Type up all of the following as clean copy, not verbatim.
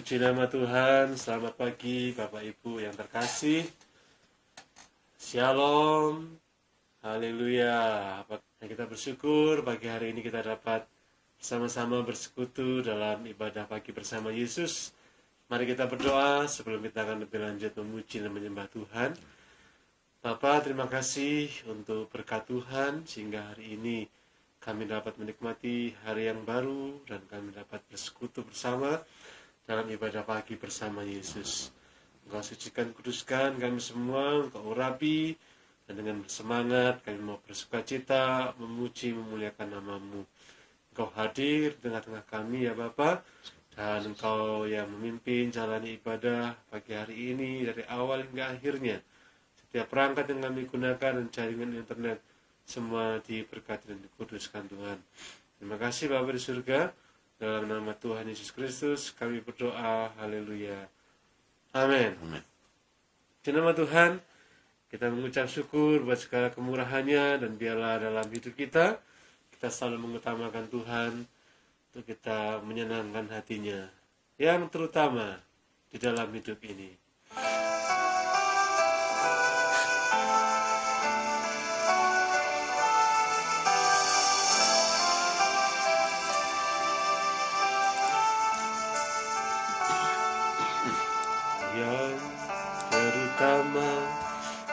Puji nama Tuhan, selamat pagi Bapak Ibu yang terkasih. Shalom, haleluya. Kita bersyukur pagi hari ini kita dapat bersama-sama bersekutu dalam ibadah pagi bersama Yesus. Mari kita berdoa sebelum kita akan lebih lanjut memuji dan menyembah Tuhan. Bapa, terima kasih untuk berkat Tuhan sehingga hari ini kami dapat menikmati hari yang baru dan kami dapat bersekutu bersama dalam ibadah pagi bersama Yesus. Engkau sucikan, kuduskan kami semua, Engkau urapi, dan dengan bersemangat kami mau bersukacita, memuji, memuliakan nama-Mu. Engkau hadir di tengah-tengah kami ya Bapa, dan Engkau yang memimpin jalani ibadah pagi hari ini dari awal hingga akhirnya. Setiap perangkat yang kami gunakan dan jaringan internet semua diberkati dan dikuduskan Tuhan. Terima kasih Bapa di surga. Dalam nama Tuhan Yesus Kristus kami berdoa, haleluya. Amin. Di nama Tuhan kita mengucap syukur buat segala kemurahannya, dan biarlah dalam hidup kita selalu mengutamakan Tuhan untuk kita menyenangkan hatinya, yang terutama di dalam hidup ini.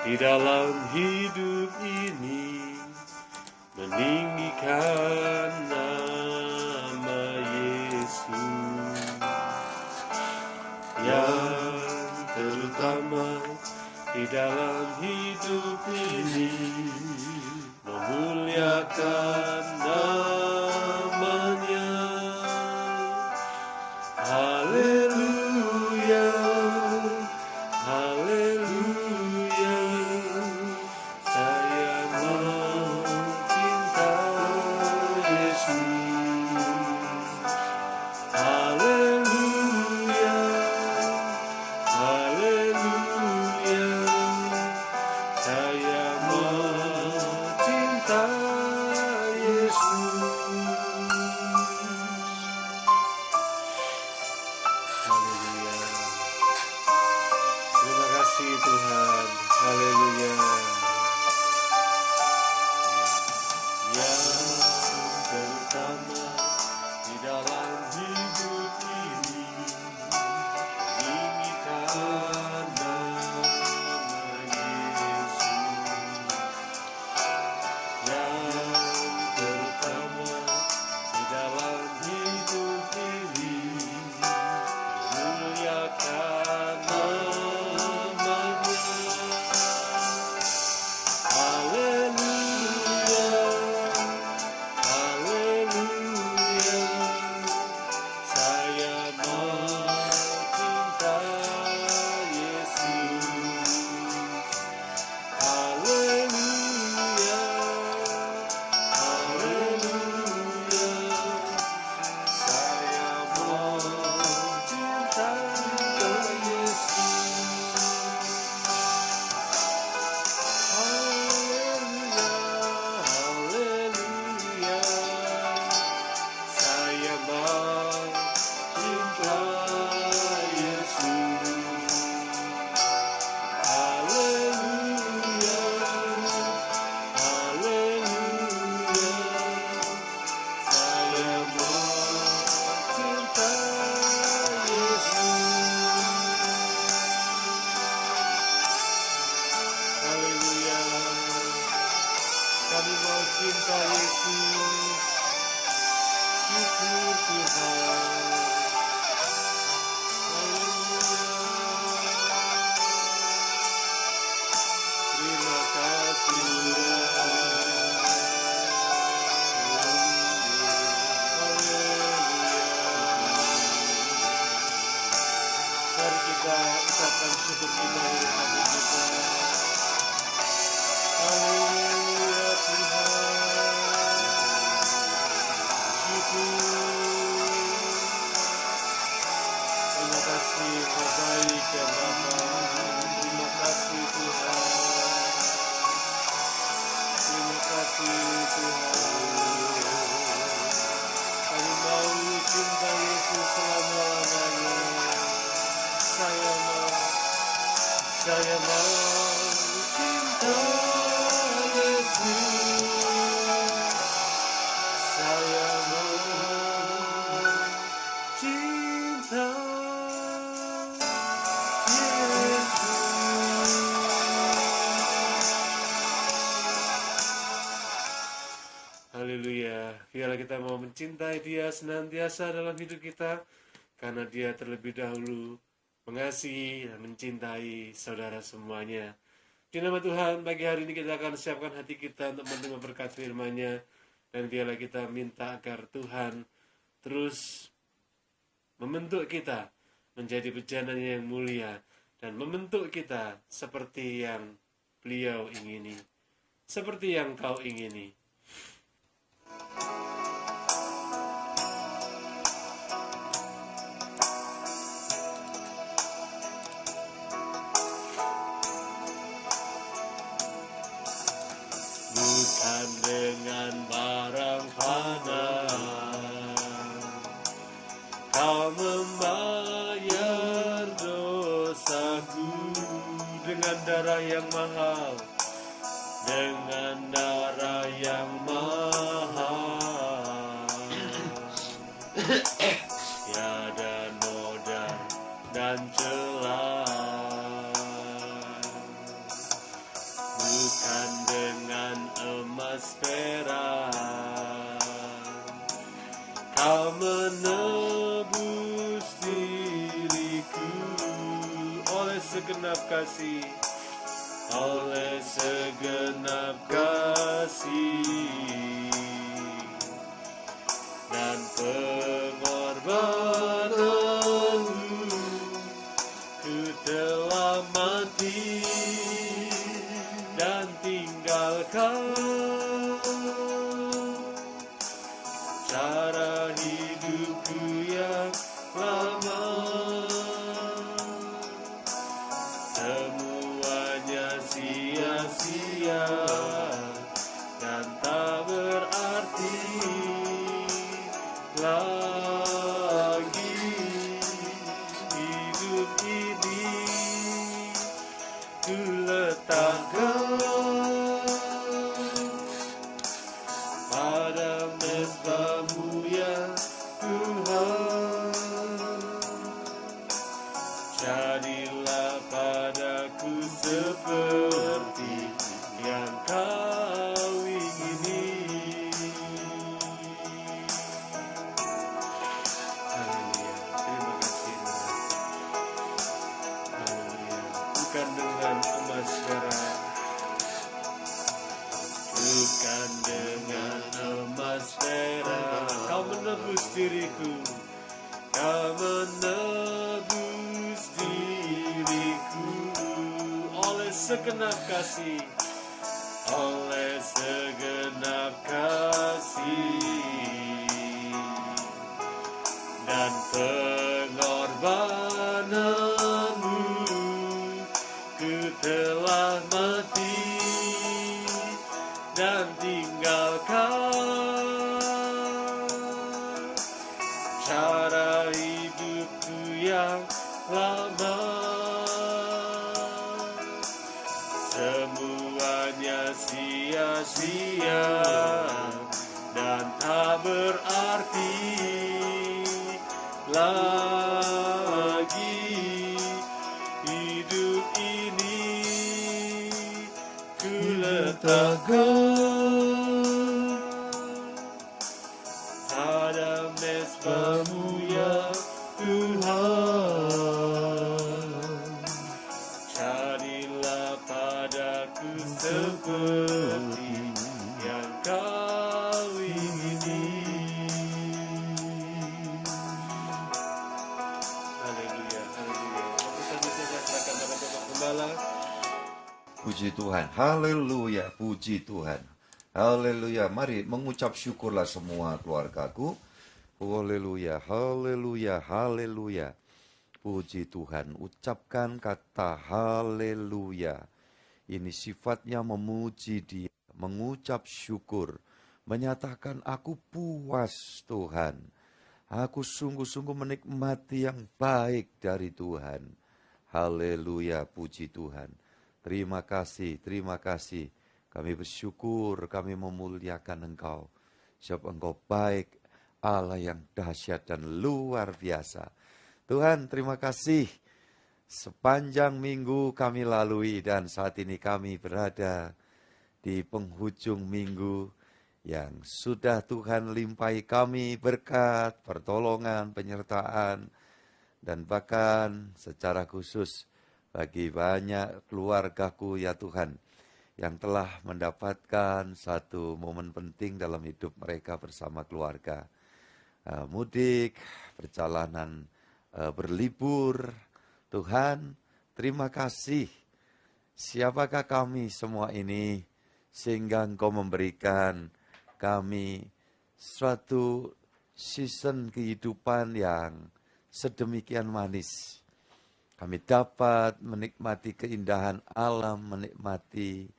Di dalam hidup ini meninggikan nama Yesus, yang terutama di dalam hidup ini memuliakan namanya. Haleluya, haleluya. Kami mau cinta Yesus selama-lamanya. Biarlah kita mau mencintai Dia senantiasa dalam hidup kita, karena Dia terlebih dahulu mengasihi dan mencintai saudara semuanya. Di nama Tuhan, pagi hari ini kita akan siapkan hati kita untuk menerima berkat firman-Nya, dan biarlah kita minta agar Tuhan terus membentuk kita menjadi bejana yang mulia, dan membentuk kita seperti yang Beliau ingini, seperti yang Kau ingini. Bukan dengan barang fana Kau membayar dosaku, dengan darah yang mahal, dengan darah yang mahal. Tiada noda dan celah, bukan dengan emas perak Kau menebus diriku oleh segenap kasih, oleh segenap kasih dan pengorbananmu. Ku telah mati dan tinggalkan cara hidupku yang lama. Semuanya sia-sia dan tak berarti lagi. Hidup ini ku letakkan pada mezbah-Mu ya Tuhan. Jadilah padaku seperti yang Kau ingini. Haleluya, terima kasih Tuhan. Haleluya, bukan dengan emas perak, bukan dengan emas perak Kau menebus diriku, Kau menebus diriku oleh segenap kasih, oleh segenap kasih dan pengorbananmu. Ku telah mati dan tinggalkan cara hidupku yang lama. Semuanya sia-sia dan tak berarti lagi. Hidup ini ku letakkan pada mezbah-Mu ya Tuhan. Jadilah padaku seperti yang Kau ingini. Haleluya, haleluya. Waktu selanjutnya saya serahkan pada Bapak Gembala. Puji Tuhan, haleluya, puji Tuhan, haleluya. Mari mengucap syukurlah semua keluargaku. Haleluya, haleluya, haleluya. Puji Tuhan, ucapkan kata haleluya. Ini sifatnya memuji Dia, mengucap syukur, menyatakan aku puas Tuhan. Aku sungguh-sungguh menikmati yang baik dari Tuhan. Haleluya, puji Tuhan. Terima kasih, terima kasih. Kami bersyukur, kami memuliakan Engkau. Sebab Engkau baik, Allah yang dahsyat dan luar biasa. Tuhan, terima kasih. Sepanjang minggu kami lalui dan saat ini kami berada di penghujung minggu yang sudah Tuhan limpahi kami berkat, pertolongan, penyertaan, dan bahkan secara khusus bagi banyak keluargaku ya Tuhan, yang telah mendapatkan satu momen penting dalam hidup mereka bersama keluarga. Mudik, perjalanan berlibur, Tuhan, terima kasih. Siapakah kami semua ini sehingga Engkau memberikan kami suatu season kehidupan yang sedemikian manis. Kami dapat menikmati keindahan alam, menikmati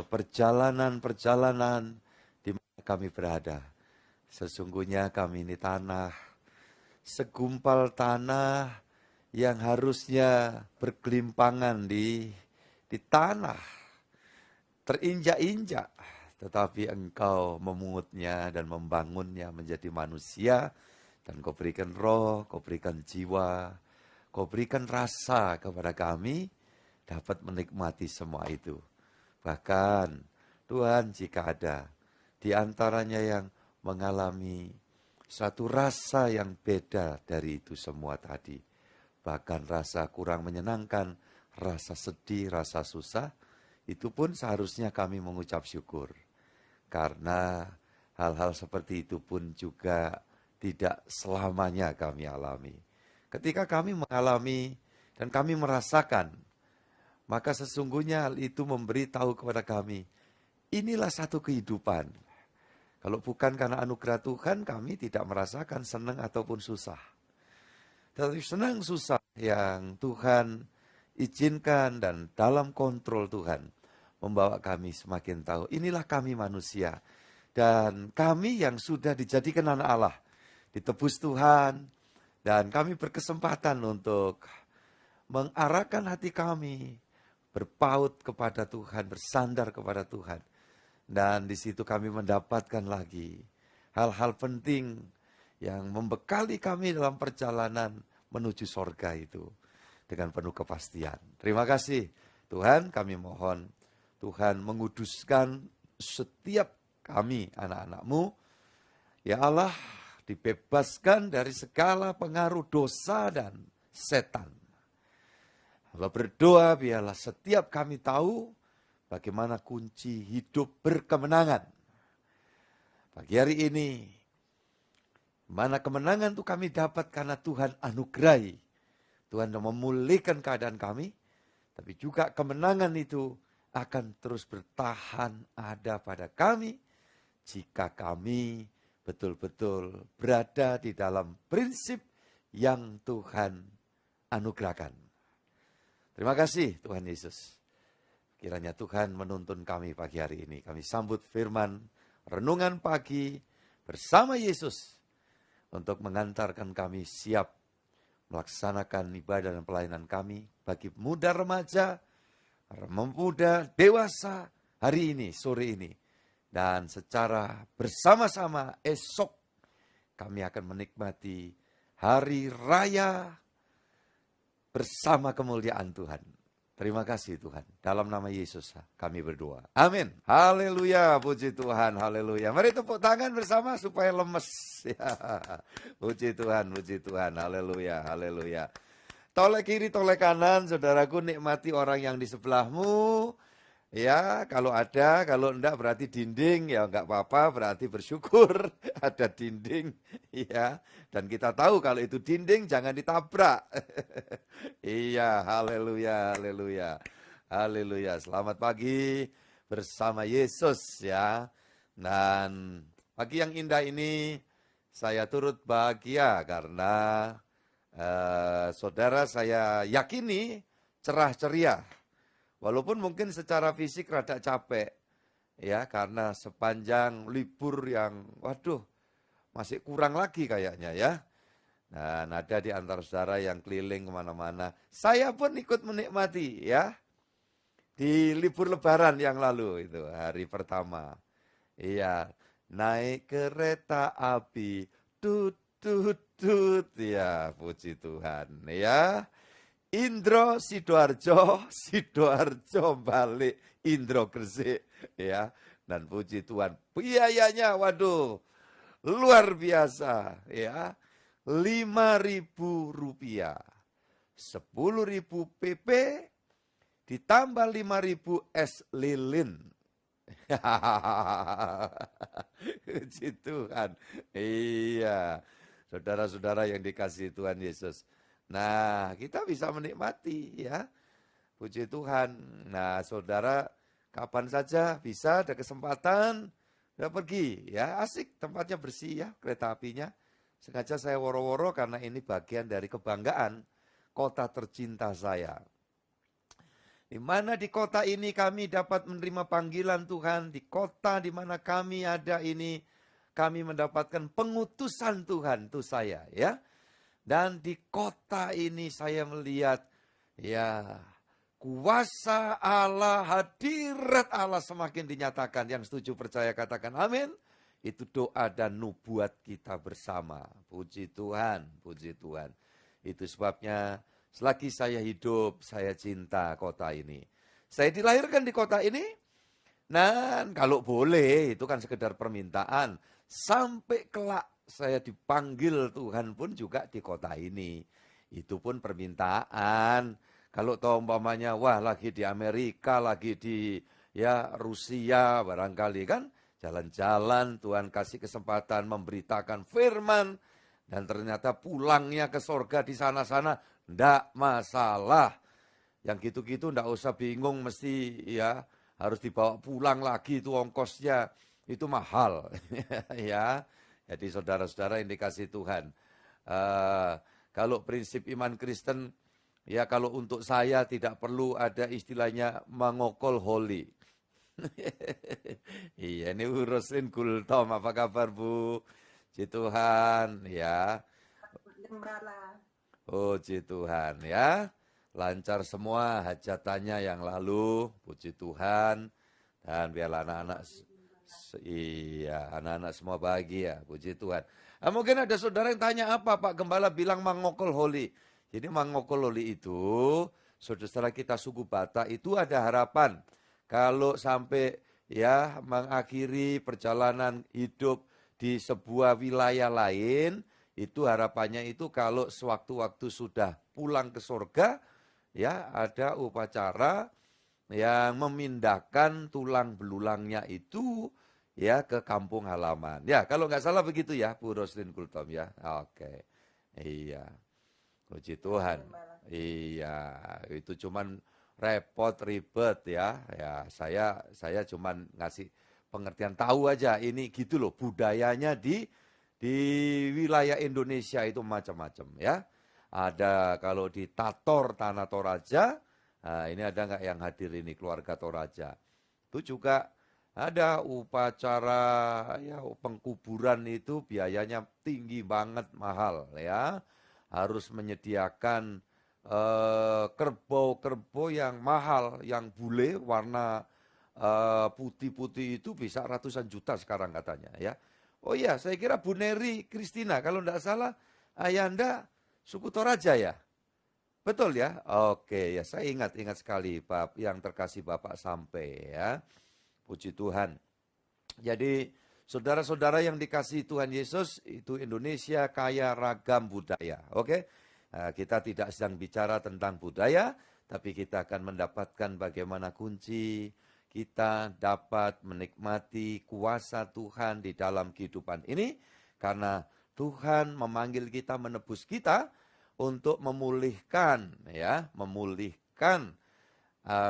perjalanan-perjalanan di mana kami berada. Sesungguhnya kami ini tanah, segumpal tanah yang harusnya bergelimpangan di tanah, terinjak-injak. Tetapi Engkau memungutnya dan membangunnya menjadi manusia. Dan Kau berikan roh, Kau berikan jiwa, Kau berikan rasa kepada kami dapat menikmati semua itu. Bahkan Tuhan, jika ada di antaranya yang mengalami satu rasa yang beda dari itu semua tadi, bahkan rasa kurang menyenangkan, rasa sedih, rasa susah, itu pun seharusnya kami mengucap syukur. Karena hal-hal seperti itu pun juga tidak selamanya kami alami. Ketika kami mengalami dan kami merasakan, maka sesungguhnya hal itu memberitahu kepada kami, inilah satu kehidupan. Kalau bukan karena anugerah Tuhan, kami tidak merasakan senang ataupun susah. Tetapi senang susah yang Tuhan izinkan dan dalam kontrol Tuhan, membawa kami semakin tahu, inilah kami manusia. Dan kami yang sudah dijadikan anak Allah, ditebus Tuhan, dan kami berkesempatan untuk mengarahkan hati kami, berpaut kepada Tuhan, bersandar kepada Tuhan. Dan di situ kami mendapatkan lagi hal-hal penting yang membekali kami dalam perjalanan menuju sorga itu dengan penuh kepastian. Terima kasih Tuhan, kami mohon Tuhan menguduskan setiap kami anak-anak-Mu. Ya Allah, dibebaskan dari segala pengaruh dosa dan setan. Allah berdoa biarlah setiap kami tahu bagaimana kunci hidup berkemenangan. Pagi hari ini, mana kemenangan itu kami dapat karena Tuhan anugerai. Tuhan memulihkan keadaan kami, tapi juga kemenangan itu akan terus bertahan ada pada kami jika kami betul-betul berada di dalam prinsip yang Tuhan anugerahkan. Terima kasih Tuhan Yesus. Kiranya Tuhan menuntun kami pagi hari ini. Kami sambut firman renungan pagi bersama Yesus untuk mengantarkan kami siap melaksanakan ibadah dan pelayanan kami bagi muda remaja, pemuda, dewasa hari ini, sore ini. Dan secara bersama-sama esok kami akan menikmati hari raya bersama kemuliaan Tuhan. Terima kasih Tuhan. Dalam nama Yesus kami berdoa. Amin. Haleluya. Puji Tuhan. Haleluya. Mari tepuk tangan bersama supaya lemes. Puji Tuhan. Puji Tuhan. Haleluya. Haleluya. Toleh kiri, toleh kanan, saudaraku, nikmati orang yang di sebelahmu. Ya, kalau ada, kalau enggak berarti dinding, ya enggak apa-apa, berarti bersyukur ada dinding. Ya, dan kita tahu kalau itu dinding jangan ditabrak. Iya, haleluya, haleluya. Haleluya, selamat pagi bersama Yesus ya. Dan pagi yang indah ini saya turut bahagia karena saudara saya yakini cerah ceria. Walaupun mungkin secara fisik rada capek, ya karena sepanjang libur yang, waduh, masih kurang lagi kayaknya ya. Dan ada di antara saudara yang keliling kemana-mana. Saya pun ikut menikmati ya, di libur lebaran yang lalu itu, hari pertama. Iya, naik kereta api, tut, tut, tut, ya puji Tuhan ya. Indro Sidoarjo, Sidoarjo balik Indro Gresik ya. Dan puji Tuhan, biayanya waduh luar biasa ya. Rp5.000, 10.000 PP, ditambah 5.000 es lilin. Puji Tuhan. Iya, saudara-saudara yang dikasihi Tuhan Yesus. Nah, kita bisa menikmati ya. Puji Tuhan. Nah, saudara kapan saja bisa ada kesempatan, udah pergi ya, asik, tempatnya bersih ya, kereta apinya. Sengaja saya woro-woro karena ini bagian dari kebanggaan kota tercinta saya. Di mana di kota ini kami dapat menerima panggilan Tuhan, di kota di mana kami ada ini, kami mendapatkan pengutusan Tuhan, itu saya ya. Dan di kota ini saya melihat ya, kuasa Allah, hadirat Allah semakin dinyatakan. Yang setuju percaya katakan amin. Itu doa dan nubuat kita bersama. Puji Tuhan, puji Tuhan. Itu sebabnya selagi saya hidup, saya cinta kota ini. Saya dilahirkan di kota ini. Dan kalau boleh, itu kan sekedar permintaan. Sampai kelak saya dipanggil Tuhan pun juga di kota ini. Itu pun permintaan. Kalau tahu umpamanya, wah lagi di Amerika, lagi di ya Rusia barangkali kan. Jalan-jalan Tuhan kasih kesempatan memberitakan firman. Dan ternyata pulangnya ke sorga di sana-sana, ndak masalah. Yang gitu-gitu ndak usah bingung mesti ya harus dibawa pulang lagi itu ongkosnya. Itu mahal. Ya. Jadi saudara-saudara yang dikasih Tuhan. Kalau prinsip iman Kristen, ya kalau untuk saya tidak perlu ada istilahnya mengokol holy. Iya, ini urusin Gultom, apa kabar Bu? Puji Tuhan, ya. Puji Tuhan, ya. Lancar semua hajatannya yang lalu, puji Tuhan. Dan biarlah anak-anak, iya, anak-anak semua bahagia, puji Tuhan. Nah, mungkin ada saudara yang tanya apa Pak Gembala bilang mangokol holy. Jadi mangokol holy itu, saudara kita suku Batak itu ada harapan. Kalau sampai ya mengakhiri perjalanan hidup di sebuah wilayah lain, itu harapannya itu kalau sewaktu-waktu sudah pulang ke surga, ya ada upacara yang memindahkan tulang belulangnya itu ya ke kampung halaman. Ya kalau nggak salah begitu ya Bu Roslin Gultom ya. Oke, iya, puji Tuhan. Iya, itu cuman repot ribet ya. Ya saya cuman ngasih pengertian tahu aja ini gitu loh budayanya di wilayah Indonesia itu macam-macam ya. Ada kalau di Tator Tanah Toraja, nah ini ada nggak yang hadir ini keluarga Toraja? Itu juga ada upacara ya pengkuburan itu biayanya tinggi banget mahal ya. Harus menyediakan kerbau-kerbau yang mahal, yang bule warna putih-putih itu bisa ratusan juta sekarang katanya ya. Oh iya, saya kira Bu Neri Kristina kalau tidak salah ayanda suku Toraja ya. Betul ya? Oke ya, saya ingat sekali Pak yang terkasih Bapak sampai ya. Puji Tuhan. Jadi saudara-saudara yang dikasihi Tuhan Yesus, itu Indonesia kaya ragam budaya. Oke? Kita tidak sedang bicara tentang budaya, tapi kita akan mendapatkan bagaimana kunci kita dapat menikmati kuasa Tuhan di dalam kehidupan ini. Karena Tuhan memanggil kita, menebus kita untuk memulihkan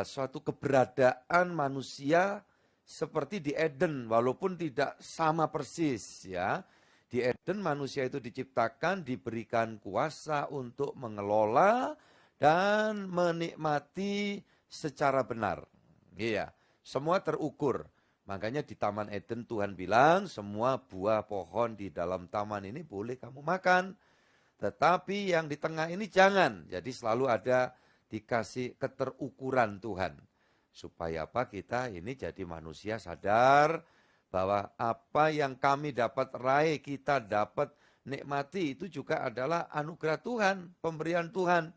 suatu keberadaan manusia seperti di Eden, walaupun tidak sama persis ya. Di Eden manusia itu diciptakan, diberikan kuasa untuk mengelola dan menikmati secara benar. Iya, semua terukur. Makanya di Taman Eden Tuhan bilang semua buah pohon di dalam taman ini boleh kamu makan. Tetapi yang di tengah ini jangan. Jadi selalu ada dikasih keterukuran Tuhan. Supaya apa kita ini jadi manusia sadar bahwa apa yang kami dapat raih, kita dapat nikmati itu juga adalah anugerah Tuhan, pemberian Tuhan.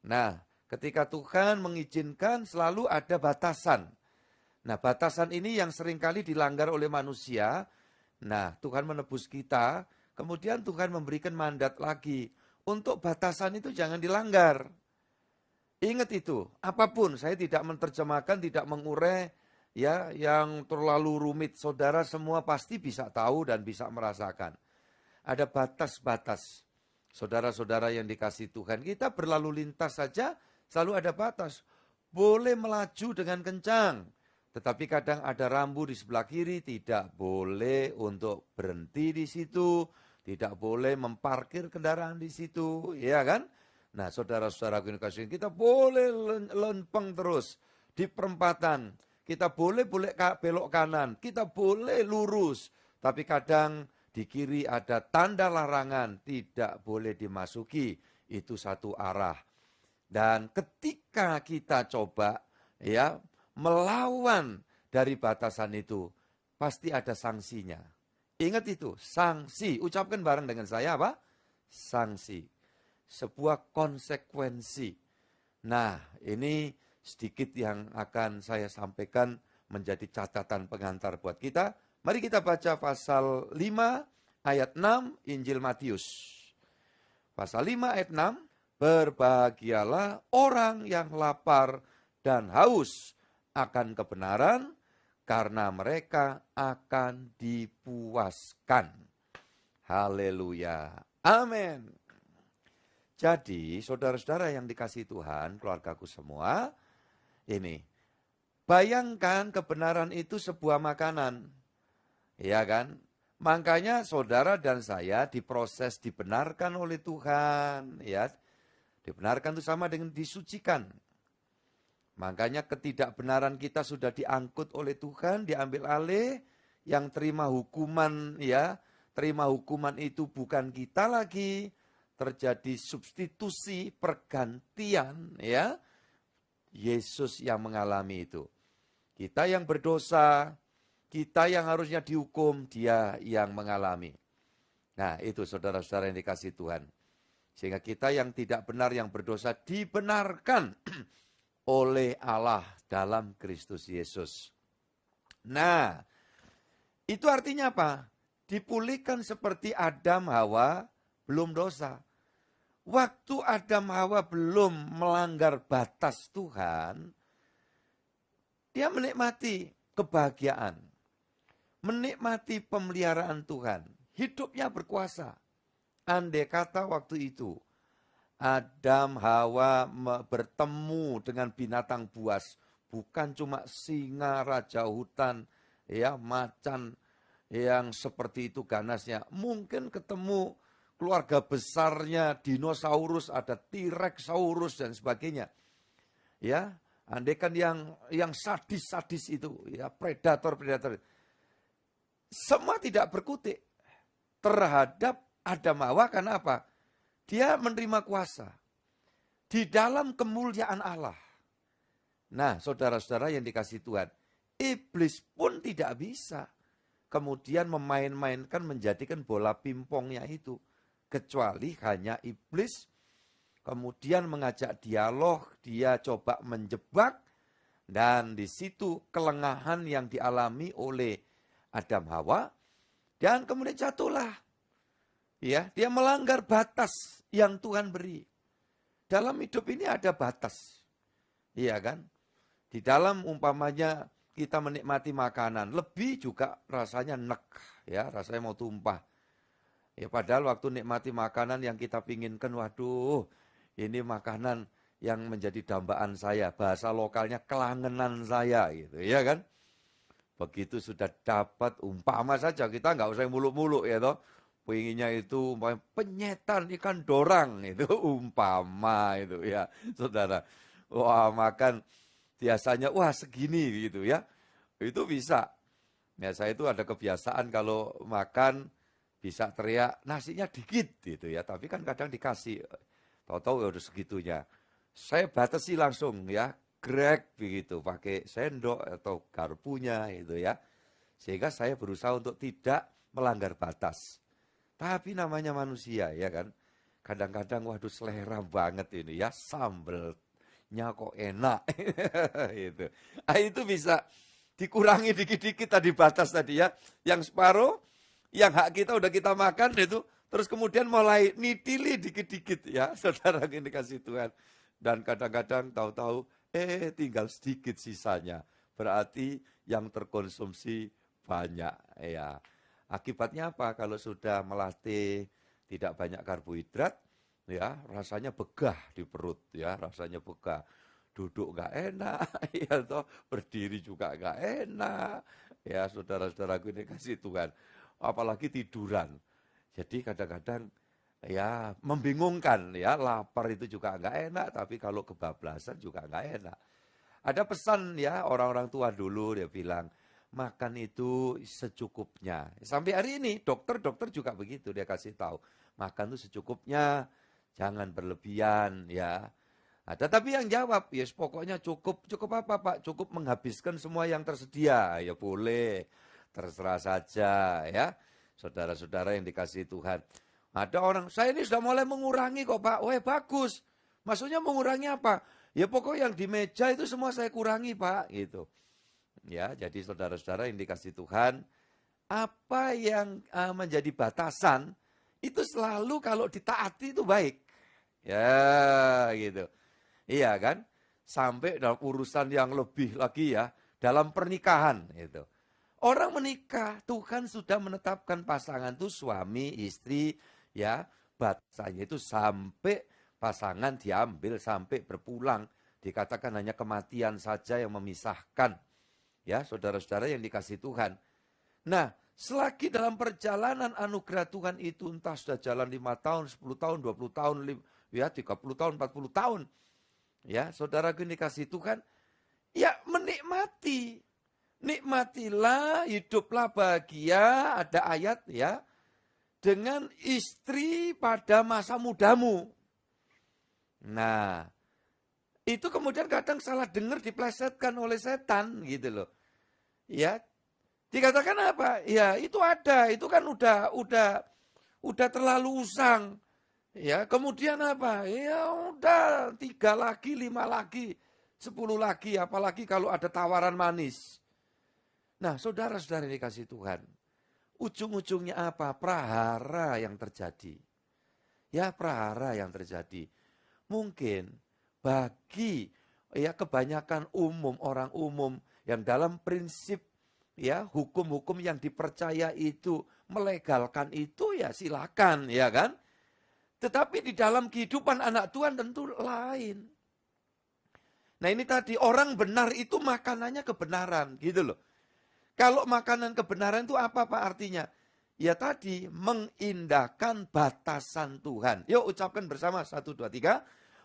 Nah, ketika Tuhan mengizinkan selalu ada batasan. Nah, batasan ini yang seringkali dilanggar oleh manusia. Nah, Tuhan menebus kita, kemudian Tuhan memberikan mandat lagi. Untuk batasan itu jangan dilanggar. Ingat itu, apapun, saya tidak menerjemahkan, tidak mengurai ya yang terlalu rumit. Saudara semua pasti bisa tahu dan bisa merasakan. Ada batas-batas. Saudara-saudara yang dikasih Tuhan, kita berlalu lintas saja selalu ada batas. Boleh melaju dengan kencang, tetapi kadang ada rambu di sebelah kiri, tidak boleh untuk berhenti di situ, tidak boleh memparkir kendaraan di situ, ya kan? Nah, saudara-saudara yang dikasih, kita boleh lempeng terus di perempatan. Kita boleh belok kanan, kita boleh lurus. Tapi kadang di kiri ada tanda larangan, tidak boleh dimasuki. Itu satu arah. Dan ketika kita coba ya melawan dari batasan itu, pasti ada sanksinya. Ingat itu, sanksi. Ucapkan bareng dengan saya apa? Sanksi. Sebuah konsekuensi. Nah, ini sedikit yang akan saya sampaikan menjadi catatan pengantar buat kita. Mari kita baca pasal 5 ayat 6 Injil Matius. Pasal 5 ayat 6, berbahagialah orang yang lapar dan haus akan kebenaran, karena mereka akan dipuaskan. Haleluya. Amin. Jadi, saudara-saudara yang dikasihi Tuhan, keluargaku semua, ini, bayangkan kebenaran itu sebuah makanan, ya kan? Makanya saudara dan saya diproses, dibenarkan oleh Tuhan, ya. Dibenarkan itu sama dengan disucikan. Makanya ketidakbenaran kita sudah diangkut oleh Tuhan, diambil alih, yang terima hukuman, ya, terima hukuman itu bukan kita lagi. Terjadi substitusi, pergantian, ya. Yesus yang mengalami itu. Kita yang berdosa, kita yang harusnya dihukum, dia yang mengalami. Nah, itu saudara-saudara yang dikasihi Tuhan. Sehingga kita yang tidak benar, yang berdosa, dibenarkan oleh Allah dalam Kristus Yesus. Nah, itu artinya apa? Dipulihkan seperti Adam Hawa belum dosa. Waktu Adam Hawa belum melanggar batas Tuhan, dia menikmati kebahagiaan, menikmati pemeliharaan Tuhan, hidupnya berkuasa. Andai kata waktu itu Adam Hawa bertemu dengan binatang buas, bukan cuma singa, raja hutan, ya macan yang seperti itu ganasnya, mungkin ketemu keluarga besarnya dinosaurus, ada T-Rexaurus dan sebagainya. Ya, andaikan yang sadis-sadis itu, ya predator-predator. Semua tidak berkutik terhadap Adam Hawa, karena apa? Dia menerima kuasa di dalam kemuliaan Allah. Nah, saudara-saudara yang dikasihi Tuhan, iblis pun tidak bisa kemudian memain-mainkan, menjadikan bola pingpongnya itu. Kecuali hanya iblis kemudian mengajak dialog, dia coba menjebak, dan di situ kelengahan yang dialami oleh Adam Hawa, dan kemudian jatuhlah. Ya, dia melanggar batas yang Tuhan beri. Dalam hidup ini ada batas. Iya kan? Di dalam umpamanya kita menikmati makanan, lebih juga rasanya nek, ya, rasanya mau tumpah. Ya, padahal waktu nikmati makanan yang kita pinginkan, waduh, ini makanan yang menjadi dambaan saya, bahasa lokalnya kelangenan saya, gitu, ya kan? Begitu sudah dapat, umpama saja, kita nggak usah muluk-muluk, ya toh. Pengennya itu penyetan ikan dorang, itu umpama itu, ya, saudara. Wah, makan biasanya, wah segini, gitu ya. Itu bisa. Ya, saya itu ada kebiasaan kalau makan, bisa teriak, nasinya dikit gitu ya, tapi kan kadang dikasih, tahu-tahu udah segitunya. Saya batasi langsung ya, grek begitu, pakai sendok atau garpunya itu ya. Sehingga saya berusaha untuk tidak melanggar batas. Tapi namanya manusia ya kan, kadang-kadang waduh selera banget ini ya, sambelnya kok enak. Itu. Itu bisa dikurangi dikit-dikit tadi batas tadi ya. Yang separuh, yang hak kita udah kita makan itu, terus kemudian mulai nitili dikit-dikit ya, saudara ini kasih Tuhan. Dan kadang-kadang tahu-tahu, tinggal sedikit sisanya. Berarti yang terkonsumsi banyak ya. Akibatnya apa? Kalau sudah melatih tidak banyak karbohidrat, ya rasanya begah di perut, ya rasanya begah. Duduk nggak enak, ya toh berdiri juga nggak enak, ya saudara-saudaraku ini kasih Tuhan. Apalagi tiduran. Jadi kadang-kadang ya membingungkan, ya lapar itu juga nggak enak, tapi kalau kebablasan juga nggak enak. Ada pesan ya orang-orang tua dulu dia bilang, makan itu secukupnya. Sampai hari ini dokter-dokter juga begitu, dia kasih tahu. Makan itu secukupnya, jangan berlebihan ya. Nah, tetapi yang jawab, ya yes, pokoknya cukup. Cukup apa Pak? Cukup menghabiskan semua yang tersedia. Ya boleh, terserah saja ya. Saudara-saudara yang dikasihi Tuhan. Ada orang, saya ini sudah mulai mengurangi kok Pak. Wah bagus. Maksudnya mengurangi apa? Ya pokoknya yang di meja itu semua saya kurangi Pak. Gitu. Ya, jadi saudara-saudara yang dikasihi Tuhan, apa yang menjadi batasan itu selalu kalau ditaati itu baik. Ya, gitu. Iya kan? Sampai dalam urusan yang lebih lagi ya, dalam pernikahan itu. Orang menikah, Tuhan sudah menetapkan pasangan itu suami, istri, ya, batasannya itu sampai pasangan diambil sampai berpulang. Dikatakan hanya kematian saja yang memisahkan. Ya, saudara-saudara yang dikasihi Tuhan. Nah, selagi dalam perjalanan anugerah Tuhan itu entah sudah jalan 5 tahun, 10 tahun, 20 tahun, ya 30 tahun, 40 tahun. Ya, saudara yang dikasihi Tuhan, ya menikmati. Nikmatilah, hiduplah bahagia, ada ayat ya, dengan istri pada masa mudamu. Nah, itu kemudian kadang salah dengar diplesetkan oleh setan gitu loh. Ya. Dikatakan apa? Ya, itu ada, itu kan udah terlalu usang. Ya, kemudian apa? Ya udah 3 lagi, 5 lagi, 10 lagi, apalagi kalau ada tawaran manis. Nah, saudara-saudara yang dikasihi Tuhan, ujung-ujungnya apa? Prahara yang terjadi. Ya, prahara yang terjadi. Mungkin bagi ya kebanyakan orang umum yang dalam prinsip ya hukum-hukum yang dipercaya itu melegalkan itu ya silakan ya kan. Tetapi di dalam kehidupan anak Tuhan tentu lain. Nah ini tadi orang benar itu makanannya kebenaran gitu loh. Kalau makanan kebenaran itu apa Pak artinya? Ya tadi mengindahkan batasan Tuhan. Yuk ucapkan bersama 1, 2, 3.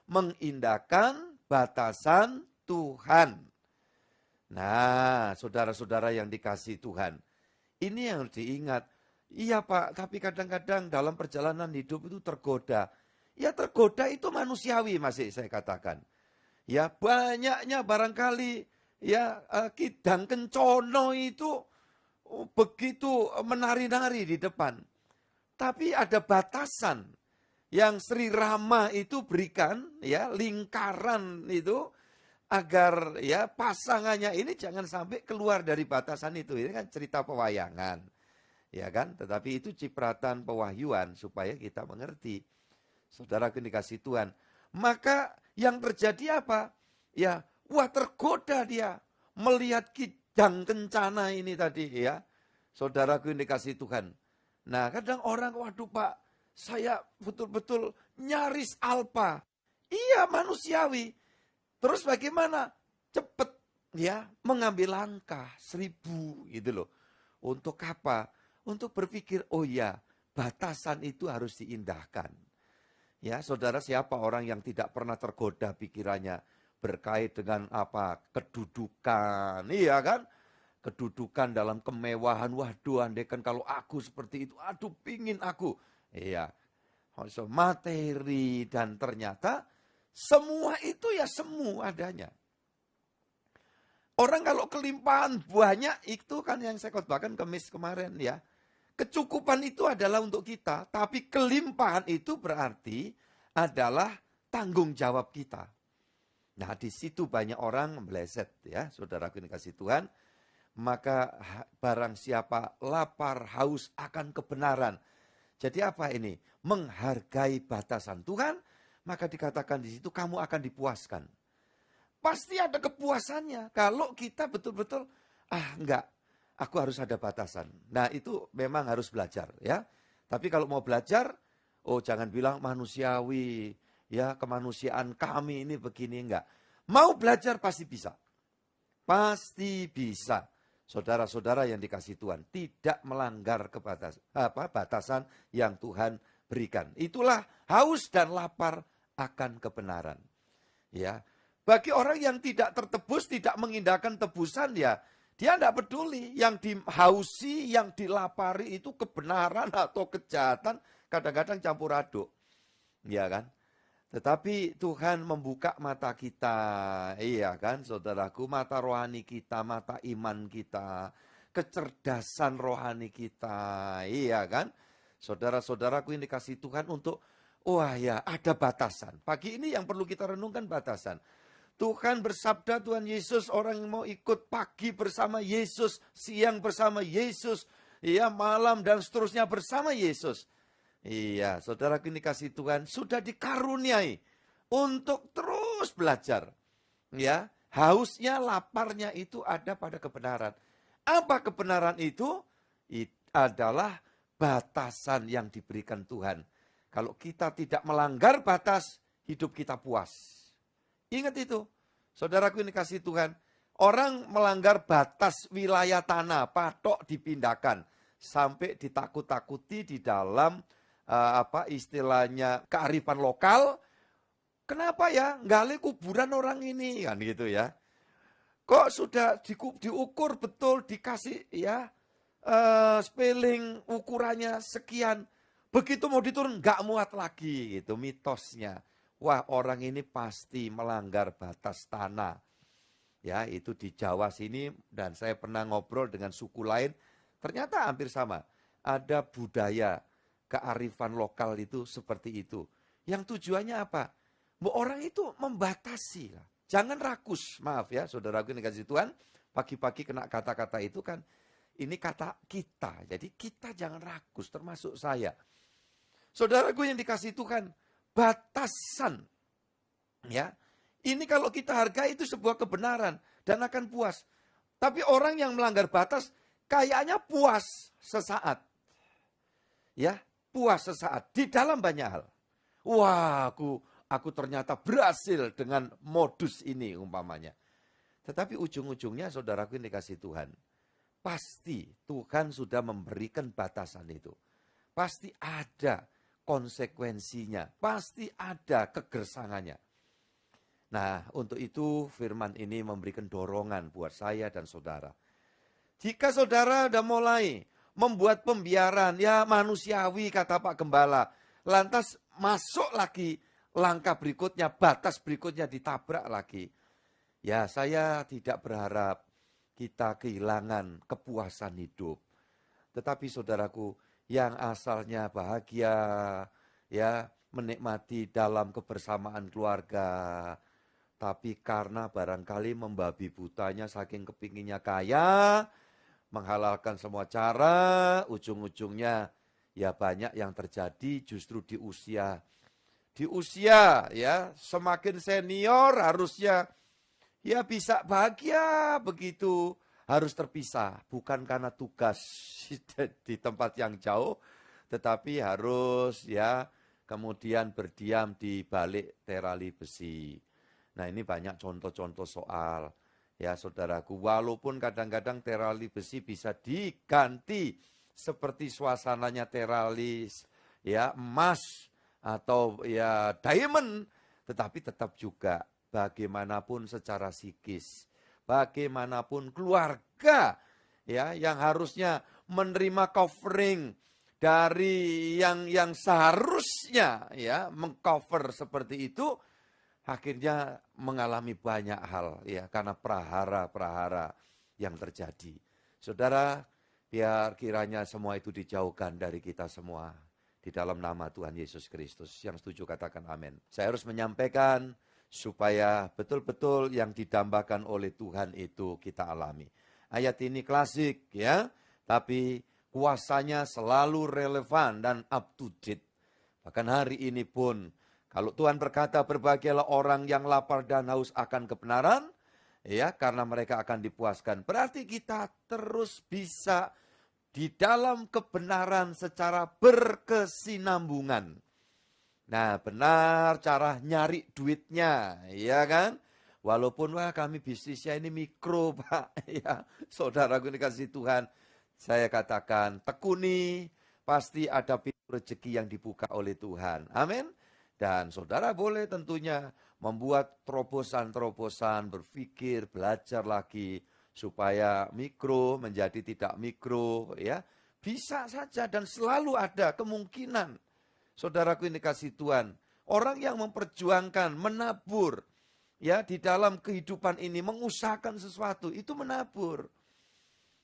Mengindahkan batasan Tuhan. Nah, saudara-saudara yang dikasihi Tuhan, ini yang harus diingat. Iya Pak, tapi kadang-kadang dalam perjalanan hidup itu tergoda. Ya tergoda itu manusiawi masih saya katakan. Ya banyaknya barangkali ya kidang kencono itu begitu menari-nari di depan. Tapi ada batasan. Yang Sri Rama itu berikan ya lingkaran itu agar ya pasangannya ini jangan sampai keluar dari batasan itu. Ini kan cerita pewayangan. Ya kan? Tetapi itu cipratan pewahyuan supaya kita mengerti. Saudara dikasihi Tuhan. Maka yang terjadi apa? Ya, wah tergoda dia melihat kidang kencana ini tadi ya. Saudaraku yang dikasihi Tuhan. Nah, kadang orang waduh Pak, saya betul-betul nyaris alpa. Iya manusiawi. Terus bagaimana? Cepat ya mengambil langkah 1000 gitu loh. Untuk apa? Untuk berpikir, oh ya batasan itu harus diindahkan. Ya saudara siapa orang yang tidak pernah tergoda pikirannya berkait dengan apa? Kedudukan. Iya kan? Kedudukan dalam kemewahan. Waduh andaikan kalau aku seperti itu. Aduh pingin aku. Iya, materi dan ternyata semua itu ya semu adanya. Orang kalau kelimpahan banyak itu kan yang saya khotbahkan Kamis kemarin ya. Kecukupan itu adalah untuk kita, tapi kelimpahan itu berarti adalah tanggung jawab kita. Nah di situ banyak orang meleset ya, saudaraku dikasihi Tuhan. maka barang siapa lapar haus akan kebenaran. Jadi apa ini? Menghargai batasan Tuhan, maka dikatakan di situ kamu akan dipuaskan. Pasti ada kepuasannya kalau kita betul-betul enggak, aku harus ada batasan. Nah, itu memang harus belajar ya. Tapi kalau mau belajar, jangan bilang manusiawi, ya kemanusiaan kami ini begini, enggak. Mau belajar pasti bisa. Pasti bisa. Saudara-saudara yang dikasih Tuhan, tidak melanggar batasan yang Tuhan berikan. Itulah haus dan lapar akan kebenaran. Ya. Bagi orang yang tidak tertebus, tidak mengindahkan tebusan, ya dia tidak peduli. Yang dihausi, yang dilapari itu kebenaran atau kejahatan, kadang-kadang campur aduk. Ya kan? Tetapi Tuhan membuka mata kita, iya kan saudaraku, mata rohani kita, mata iman kita, kecerdasan rohani kita, iya kan. Saudara-saudaraku yang dikasih Tuhan untuk, ada batasan. Pagi ini yang perlu kita renungkan batasan. Tuhan bersabda, Tuhan Yesus, orang yang mau ikut pagi bersama Yesus, siang bersama Yesus, ya malam dan seterusnya bersama Yesus. Iya, saudara ini kasih Tuhan sudah dikaruniai untuk terus belajar. Ya, hausnya, laparnya itu ada pada kebenaran. Apa kebenaran itu? Adalah batasan yang diberikan Tuhan. Kalau kita tidak melanggar batas, hidup kita puas. Ingat itu, saudaraku ini kasih Tuhan. Orang melanggar batas wilayah tanah, patok dipindahkan. Sampai ditakut-takuti di dalam istilahnya kearifan lokal. Kenapa ya? Gali kuburan orang ini, kan gitu ya. Kok sudah diukur betul, dikasih ya spelling ukurannya sekian. Begitu mau diturun, nggak muat lagi, gitu mitosnya. Wah, orang ini pasti melanggar batas tanah. Ya, itu di Jawa sini, dan saya pernah ngobrol dengan suku lain, ternyata hampir sama. Ada budaya, kearifan lokal itu seperti itu. Yang tujuannya apa? Orang itu membatasi. Jangan rakus, maaf ya, saudaraku yang dikasih Tuhan, pagi-pagi kena kata-kata itu kan, ini kata kita. Jadi kita jangan rakus, termasuk saya. Saudaraku yang dikasih Tuhan, batasan, ya. Ini kalau kita hargai itu sebuah kebenaran dan akan puas. Tapi orang yang melanggar batas kayaknya puas sesaat. Ya, puas sesaat di dalam banyak hal. Wah, aku ternyata berhasil dengan modus ini umpamanya. Tetapi ujung-ujungnya saudaraku yang dikasih Tuhan, pasti Tuhan sudah memberikan batasan itu. Pasti ada konsekuensinya, pasti ada kegersangannya. Nah, untuk itu firman ini memberikan dorongan buat saya dan saudara. Jika saudara sudah mulai membuat pembiaran, ya manusiawi kata Pak Gembala, lantas masuk lagi langkah berikutnya, batas berikutnya ditabrak lagi. Ya, saya tidak berharap kita kehilangan kepuasan hidup. Tetapi saudaraku, yang asalnya bahagia, ya menikmati dalam kebersamaan keluarga, tapi karena barangkali membabi butanya saking kepinginnya kaya, menghalalkan semua cara, ujung-ujungnya ya banyak yang terjadi justru di usia. Di usia ya semakin senior harusnya ya bisa bahagia begitu. Harus terpisah, bukan karena tugas di tempat yang jauh, tetapi harus ya kemudian berdiam di balik terali besi. Nah, ini banyak contoh-contoh soal. Ya saudaraku, walaupun kadang-kadang terali besi bisa diganti seperti suasananya terali ya emas atau ya diamond, tetapi tetap juga bagaimanapun secara psikis, bagaimanapun keluarga ya yang harusnya menerima covering dari yang seharusnya ya mengcover seperti itu, akhirnya mengalami banyak hal ya karena prahara-prahara yang terjadi. Saudara, biar kiranya semua itu dijauhkan dari kita semua di dalam nama Tuhan Yesus Kristus. Yang setuju katakan amin. Saya harus menyampaikan supaya betul-betul yang didambakan oleh Tuhan itu kita alami. ayat ini klasik ya, tapi kuasanya selalu relevan dan up to date. Bahkan hari ini pun, kalau Tuhan berkata berbahagialah orang yang lapar dan haus akan kebenaran, ya, karena mereka akan dipuaskan. Berarti kita terus bisa di dalam kebenaran secara berkesinambungan. Nah, benar cara nyari duitnya, ya kan? Walaupun kami bisnisnya ini mikro, Pak. Ya, saudaraku dikasih Tuhan. Saya katakan, tekuni, pasti ada pintu rezeki yang dibuka oleh Tuhan. Amin. Dan saudara boleh tentunya membuat terobosan-terobosan, berpikir, belajar lagi, supaya mikro menjadi tidak mikro, ya. Bisa saja dan selalu ada kemungkinan. Saudaraku ini kasih Tuhan, orang yang memperjuangkan, menabur, ya, di dalam kehidupan ini, mengusahakan sesuatu, itu menabur.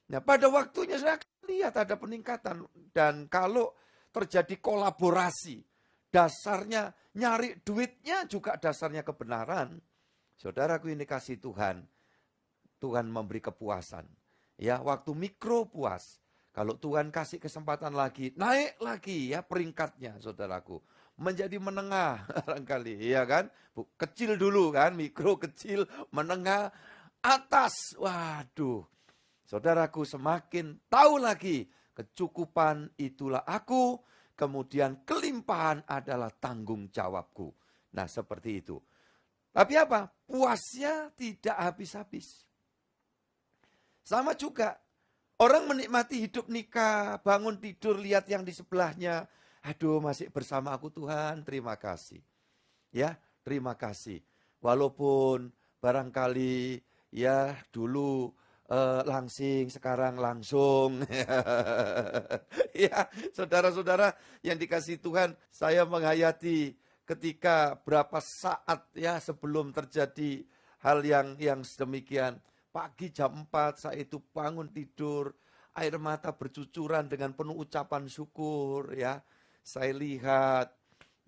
Nah, pada waktunya saya lihat ada peningkatan. Dan kalau terjadi kolaborasi, dasarnya nyari duitnya juga dasarnya kebenaran. Saudaraku ini kasih Tuhan, Tuhan memberi kepuasan. Ya, waktu mikro puas. Kalau Tuhan kasih kesempatan lagi, naik lagi ya peringkatnya, saudaraku. Menjadi menengah barangkali, ya kan? Kecil dulu kan, mikro kecil, menengah, atas. Waduh. Saudaraku semakin tahu lagi, kecukupan itulah aku, kemudian kelimpahan adalah tanggung jawabku. Nah, seperti itu. Tapi apa? Puasnya tidak habis-habis. Sama juga, orang menikmati hidup nikah, bangun tidur, lihat yang di sebelahnya. Aduh, masih bersama aku Tuhan, terima kasih. Ya, terima kasih. Walaupun barangkali ya dulu langsing, sekarang langsung. Ya, saudara-saudara yang dikasih Tuhan, saya menghayati ketika berapa saat ya sebelum terjadi hal yang sedemikian. Pagi jam 4 saya itu bangun tidur, air mata bercucuran dengan penuh ucapan syukur ya. Saya lihat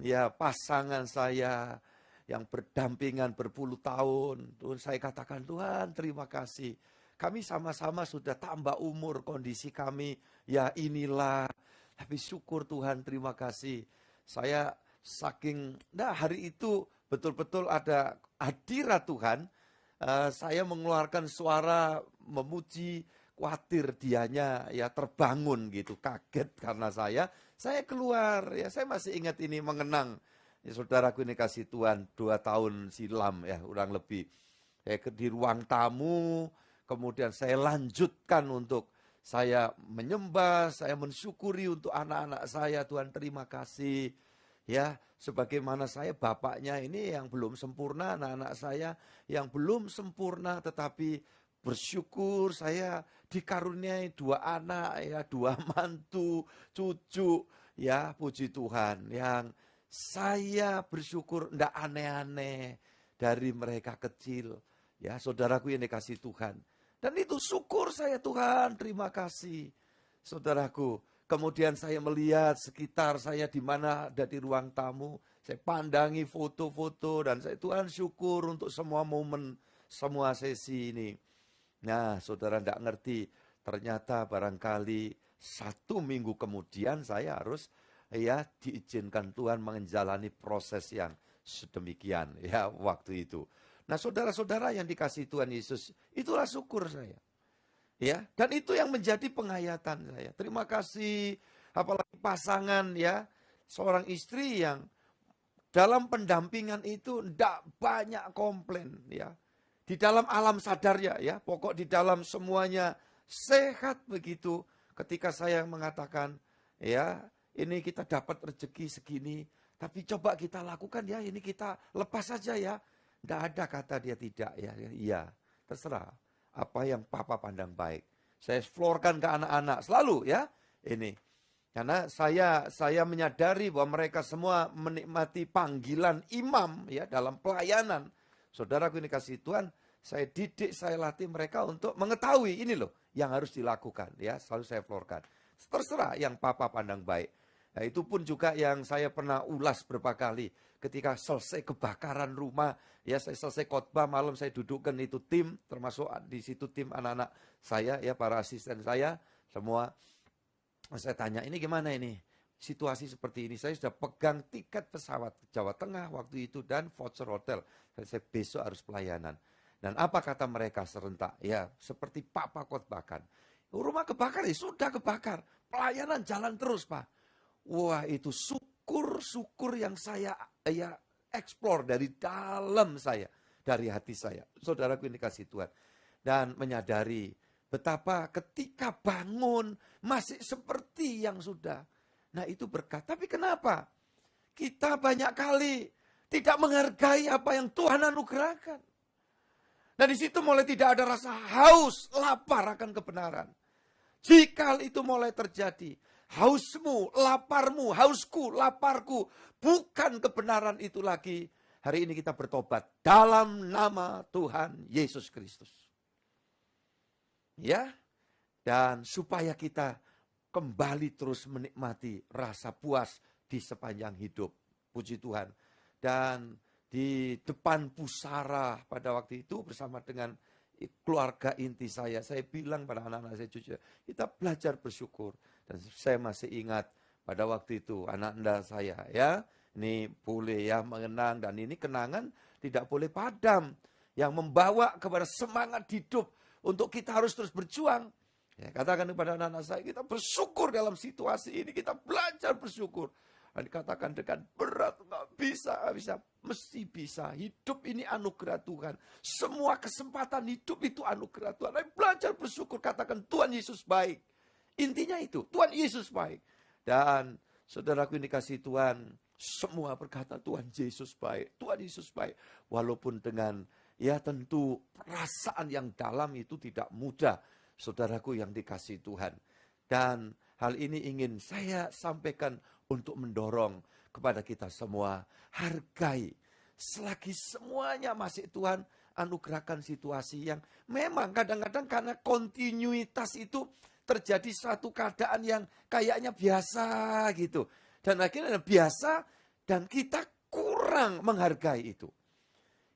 ya pasangan saya yang berdampingan berpuluh tahun. Tuhan, saya katakan Tuhan terima kasih. Kami sama-sama sudah tambah umur, kondisi kami ya inilah. Tapi syukur Tuhan, terima kasih. Saya saking, hari itu betul-betul ada hadirat Tuhan. Saya mengeluarkan suara memuji, khawatir dianya ya terbangun gitu, kaget karena saya keluar. Ya saya masih ingat ini mengenang. Ya, saudaraku ini kasih Tuhan 2 tahun silam ya, kurang lebih. Saya di ruang tamu, kemudian saya lanjutkan untuk saya menyembah, saya mensyukuri untuk anak-anak saya. Tuhan terima kasih. Ya, sebagaimana saya bapaknya ini yang belum sempurna, anak-anak saya yang belum sempurna, tetapi bersyukur saya dikaruniai 2 anak, ya 2 mantu, cucu, ya puji Tuhan. Yang saya bersyukur tidak aneh-aneh dari mereka kecil. Ya, saudaraku yang dikasih Tuhan. Dan itu syukur saya Tuhan, terima kasih. Saudaraku, kemudian saya melihat sekitar saya di mana ada di ruang tamu. Saya pandangi foto-foto dan saya Tuhan syukur untuk semua momen, semua sesi ini. Nah, saudara tidak ngerti, ternyata barangkali 1 minggu kemudian saya harus ya diizinkan Tuhan menjalani proses yang sedemikian ya waktu itu. Nah, saudara-saudara yang dikasihi Tuhan Yesus, itulah syukur saya. Ya, dan itu yang menjadi penghayatan saya. Terima kasih, apalagi pasangan ya, seorang istri yang dalam pendampingan itu tidak banyak komplain ya. Di dalam alam sadarnya ya, pokok di dalam semuanya sehat begitu. Ketika saya mengatakan, ya ini kita dapat rezeki segini, tapi coba kita lakukan ya, ini kita lepas saja ya. Tidak ada kata dia tidak ya, iya terserah apa yang papa pandang baik. Saya explorkan ke anak-anak selalu ya ini. Karena saya menyadari bahwa mereka semua menikmati panggilan imam ya dalam pelayanan. Saudaraku ini kasih Tuhan, saya didik, saya latih mereka untuk mengetahui ini loh yang harus dilakukan ya, selalu saya explorkan. Terserah yang papa pandang baik. Nah, itu pun juga yang saya pernah ulas beberapa kali. Ketika selesai kebakaran rumah, ya saya selesai khotbah malam, saya dudukkan itu tim, termasuk di situ tim anak-anak saya, ya para asisten saya, semua. Saya tanya, ini gimana ini? Situasi seperti ini, saya sudah pegang tiket pesawat ke Jawa Tengah waktu itu dan voucher hotel. Saya besok harus pelayanan. Dan apa kata mereka serentak? Ya, seperti Pak khotbahkan. Rumah kebakar, ya sudah kebakar. Pelayanan jalan terus, Pak. Wah, itu syukur yang saya explore dari dalam saya, dari hati saya. Saudaraku ini kasih Tuhan. Dan menyadari betapa ketika bangun masih seperti yang sudah. Nah, itu berkat. Tapi kenapa? Kita banyak kali tidak menghargai apa yang Tuhan anugerahkan. Nah, di situ mulai tidak ada rasa haus, lapar akan kebenaran. Jika itu mulai terjadi, hausmu, laparmu, hausku, laparku, bukan kebenaran itu lagi. Hari ini kita bertobat dalam nama Tuhan Yesus Kristus. Ya, dan supaya kita kembali terus menikmati rasa puas di sepanjang hidup. Puji Tuhan. Dan di depan pusara pada waktu itu bersama dengan keluarga inti saya bilang pada anak-anak saya, cucu, kita belajar bersyukur. Dan saya masih ingat pada waktu itu anak-anak saya, ya, ini boleh ya mengenang, dan ini kenangan tidak boleh padam, yang membawa kepada semangat hidup untuk kita harus terus berjuang. Ya, katakan kepada anak-anak saya, kita bersyukur dalam situasi ini, kita belajar bersyukur. Dan dikatakan dengan berat, nggak bisa, mesti bisa. Hidup ini anugerah Tuhan. Semua kesempatan hidup itu anugerah Tuhan. Ayo belajar bersyukur, katakan Tuhan Yesus baik. Intinya itu, Tuhan Yesus baik. Dan saudaraku ini kasih Tuhan, semua berkata Tuhan Yesus baik, Tuhan Yesus baik. Walaupun dengan, ya tentu perasaan yang dalam itu tidak mudah, saudaraku yang dikasih Tuhan. Dan hal ini ingin saya sampaikan untuk mendorong kepada kita semua. Hargai, selagi semuanya masih Tuhan anugerahkan situasi yang memang kadang-kadang karena kontinuitas itu terjadi suatu keadaan yang kayaknya biasa gitu. Dan akhirnya biasa dan kita kurang menghargai itu.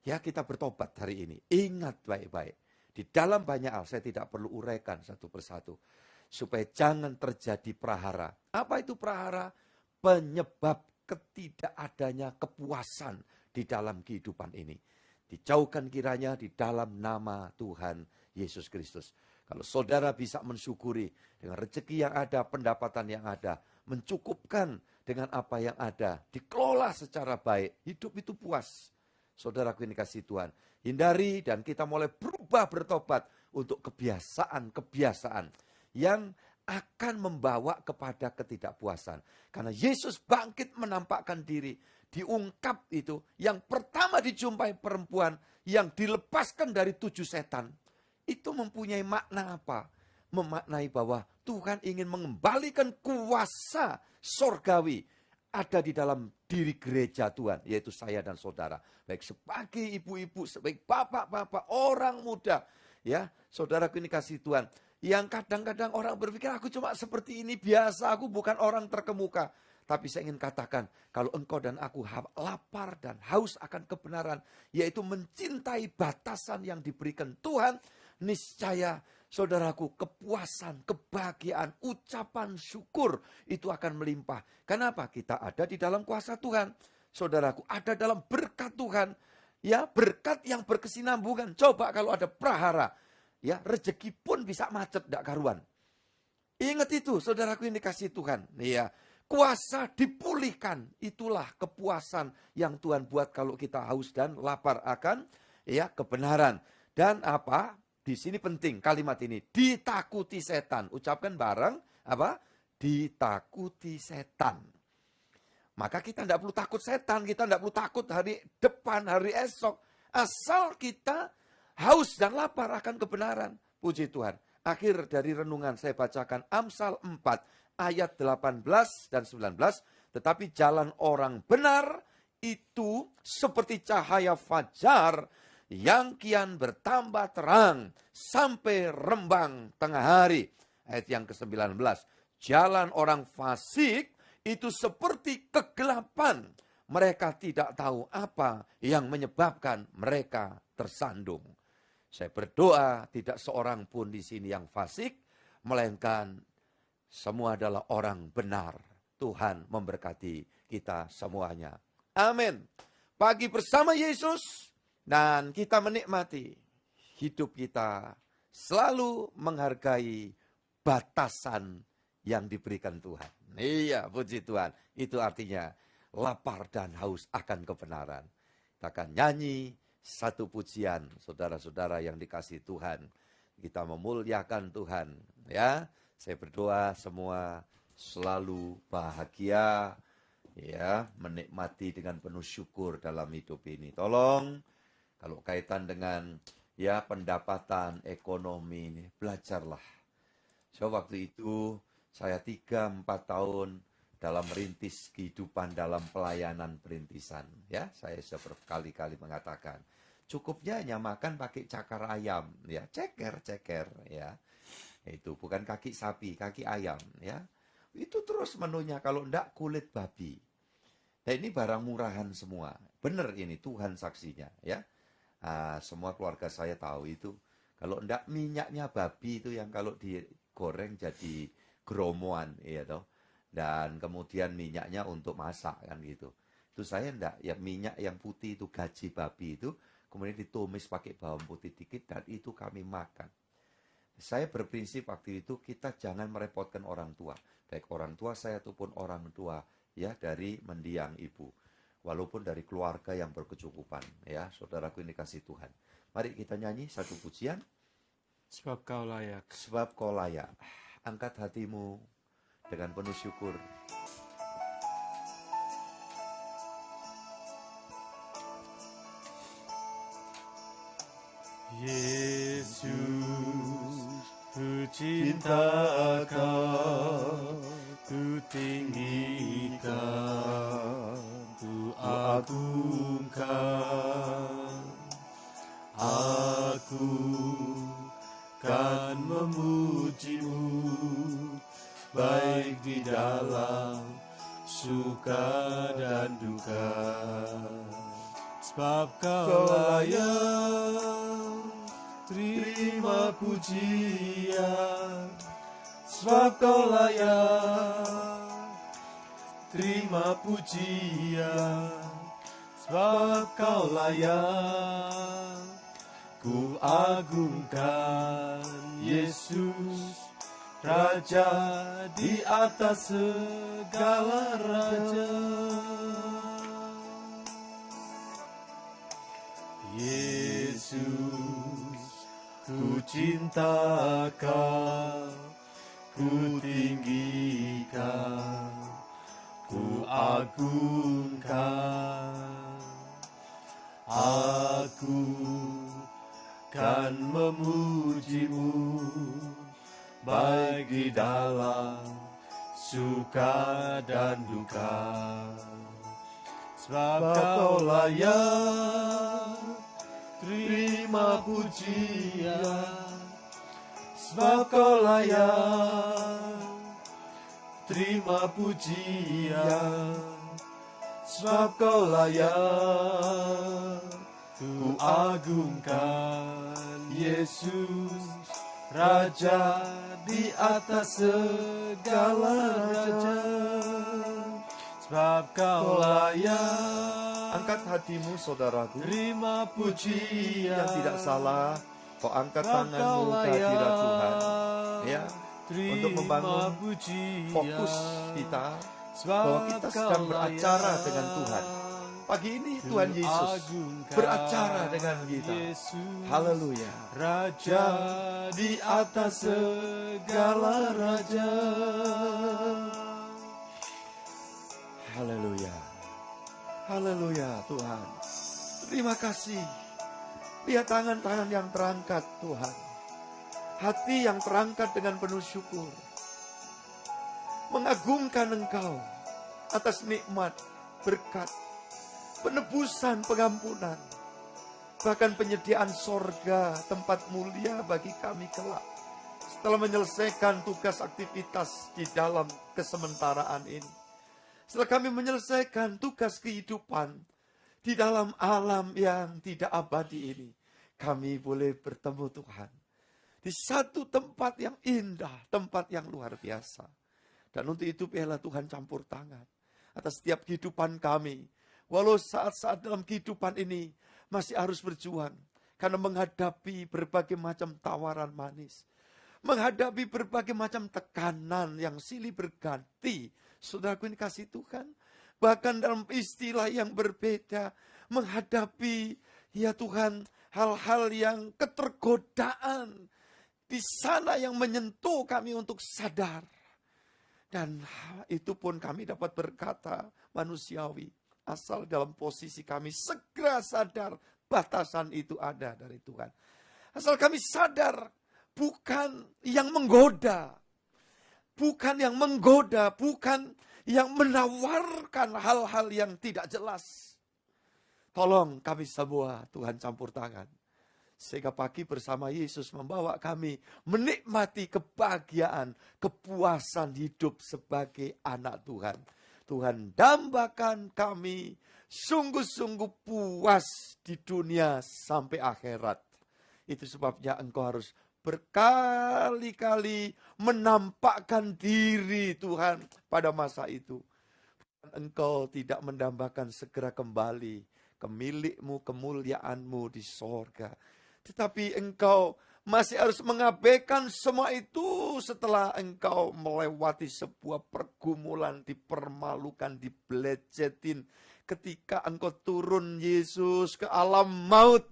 Ya, kita bertobat hari ini. Ingat baik-baik. Di dalam banyak hal saya tidak perlu uraikan satu persatu. Supaya jangan terjadi prahara. Apa itu prahara? Penyebab ketidakadanya kepuasan di dalam kehidupan ini. Dijauhkan kiranya di dalam nama Tuhan Yesus Kristus. Kalau saudara bisa mensyukuri dengan rezeki yang ada, pendapatan yang ada, mencukupkan dengan apa yang ada, dikelola secara baik, hidup itu puas. Saudaraku ini kasih Tuhan, hindari dan kita mulai berubah bertobat untuk kebiasaan yang akan membawa kepada ketidakpuasan. Karena Yesus bangkit menampakkan diri, diungkap itu, yang pertama dijumpai perempuan yang dilepaskan dari 7 setan. Itu mempunyai makna apa? Memaknai bahwa Tuhan ingin mengembalikan kuasa sorgawi ada di dalam diri gereja Tuhan, yaitu saya dan saudara. Baik sebagai ibu-ibu, sebagai bapak-bapak, orang muda. Ya, saudaraku ini kasih Tuhan. Yang kadang-kadang orang berpikir, aku cuma seperti ini biasa, aku bukan orang terkemuka. Tapi saya ingin katakan, kalau engkau dan aku lapar dan haus akan kebenaran, yaitu mencintai batasan yang diberikan Tuhan, niscaya saudaraku, kepuasan, kebahagiaan, ucapan syukur itu akan melimpah. Kenapa? Kita ada di dalam kuasa Tuhan. Saudaraku, ada dalam berkat Tuhan. Ya, berkat yang berkesinambungan. Coba kalau ada prahara, ya, rezeki pun bisa macet, tidak karuan. Ingat itu, saudaraku ini kasih Tuhan. Ya, kuasa dipulihkan. Itulah kepuasan yang Tuhan buat kalau kita haus dan lapar akan, ya, kebenaran. Dan apa? Di sini penting kalimat ini, ditakuti setan. Ucapkan bareng, apa? Ditakuti setan. Maka kita tidak perlu takut setan, kita tidak perlu takut hari depan, hari esok. Asal kita haus dan lapar akan kebenaran. Puji Tuhan. Akhir dari renungan saya bacakan Amsal 4 ayat 18 dan 19. Tetapi jalan orang benar itu seperti cahaya fajar yang kian bertambah terang sampai rembang tengah hari. Ayat yang ke-19. Jalan orang fasik itu seperti kegelapan. Mereka tidak tahu apa yang menyebabkan mereka tersandung. Saya berdoa tidak seorang pun di sini yang fasik, melainkan semua adalah orang benar. Tuhan memberkati kita semuanya. Amin. Pagi bersama Yesus, dan kita menikmati hidup kita selalu menghargai batasan yang diberikan Tuhan. Iya, puji Tuhan. Itu artinya lapar dan haus akan kebenaran. Kita akan nyanyi satu pujian, saudara-saudara yang dikasihi Tuhan. Kita memuliakan Tuhan, ya. Saya berdoa semua selalu bahagia, ya, menikmati dengan penuh syukur dalam hidup ini. Tolong, kalau kaitan dengan ya pendapatan ekonomi ini, belajarlah. So waktu itu saya 3-4 tahun dalam merintis kehidupan dalam pelayanan perintisan. Ya, saya sudah berkali-kali mengatakan, cukupnya hanya makan pakai cakar ayam, ya, ceker, ya. Itu bukan kaki sapi, kaki ayam, ya. Itu terus menunya, kalau enggak kulit babi. Nah, ini barang murahan semua. Benar ini, Tuhan saksinya, ya. Semua keluarga saya tahu itu. Kalau enggak minyaknya babi itu yang kalau digoreng jadi geromoan, ya toh. Dan kemudian minyaknya untuk masak kan gitu. Itu saya enggak, ya minyak yang putih itu gaji babi itu kemudian ditumis pakai bawang putih dikit dan itu kami makan. Saya berprinsip waktu itu kita jangan merepotkan orang tua, baik orang tua saya ataupun orang tua ya dari mendiang ibu. Walaupun dari keluarga yang berkecukupan, ya, saudaraku ini kasih Tuhan. Mari kita nyanyi satu pujian. Sebab kau layak. Sebab kau layak. Angkat hatimu dengan penuh syukur. Yesus, ku cinta Kau, ku tinggikan, ku agungkan. Aku kan memuji-Mu, baik di dalam suka dan duka. Sebab Kau layak terima pujian, sebab Kau layak terima pujian, sebab Kau layak ku agungkan. Yesus, Raja di atas segala raja. Yesus, ku cinta Kau, ku tinggikan, ku agungkan. Aku kan memuji-Mu, baik di dalam suka dan duka. Sebab Kau layak terima pujian, sebab Kau layak terima pujian, sebab Kau layak ku agungkan. Yesus, Raja di atas segala raja. Sebab Kau layak. Angkat hatimu saudaraku. Terima pujian. Yang tidak salah, kau angkat tanganmu ke hadirat Tuhan. Ya, untuk membangun fokus kita bahwa kita sedang beracara dengan Tuhan. Pagi ini Tuhan Yesus beracara dengan kita. Haleluya. Raja di atas segala raja. Haleluya. Haleluya Tuhan. Terima kasih. Lihat tangan-tangan yang terangkat Tuhan. Hati yang terangkat dengan penuh syukur. Mengagungkan Engkau atas nikmat, berkat, penebusan, pengampunan. Bahkan penyediaan sorga, tempat mulia bagi kami kelak. Setelah menyelesaikan tugas aktivitas di dalam kesementaraan ini. Setelah kami menyelesaikan tugas kehidupan di dalam alam yang tidak abadi ini, kami boleh bertemu Tuhan di satu tempat yang indah, tempat yang luar biasa. Dan untuk itu biarlah Tuhan campur tangan atas setiap kehidupan kami. Walau saat-saat dalam kehidupan ini masih harus berjuang, karena menghadapi berbagai macam tawaran manis, menghadapi berbagai macam tekanan yang silih berganti. Saudaraku ini kasih Tuhan, bahkan dalam istilah yang berbeda, menghadapi ya Tuhan hal-hal yang ketergodaan di sana yang menyentuh kami untuk sadar. Dan itu pun kami dapat berkata manusiawi, asal dalam posisi kami segera sadar batasan itu ada dari Tuhan. Asal kami sadar bukan yang menggoda, bukan yang menggoda, bukan yang menawarkan hal-hal yang tidak jelas. Tolong kami semua Tuhan campur tangan. Sehingga pagi bersama Yesus membawa kami menikmati kebahagiaan, kepuasan hidup sebagai anak Tuhan. Tuhan dambakan kami sungguh-sungguh puas di dunia sampai akhirat. Itu sebabnya engkau harus berkali-kali menampakkan diri Tuhan pada masa itu. Engkau tidak mendambakan segera kembali ke milikmu, kemuliaanmu di sorga. Tetapi engkau masih harus mengabaikan semua itu setelah engkau melewati sebuah pergumulan, dipermalukan, dibelejetin. Ketika engkau turun Yesus ke alam maut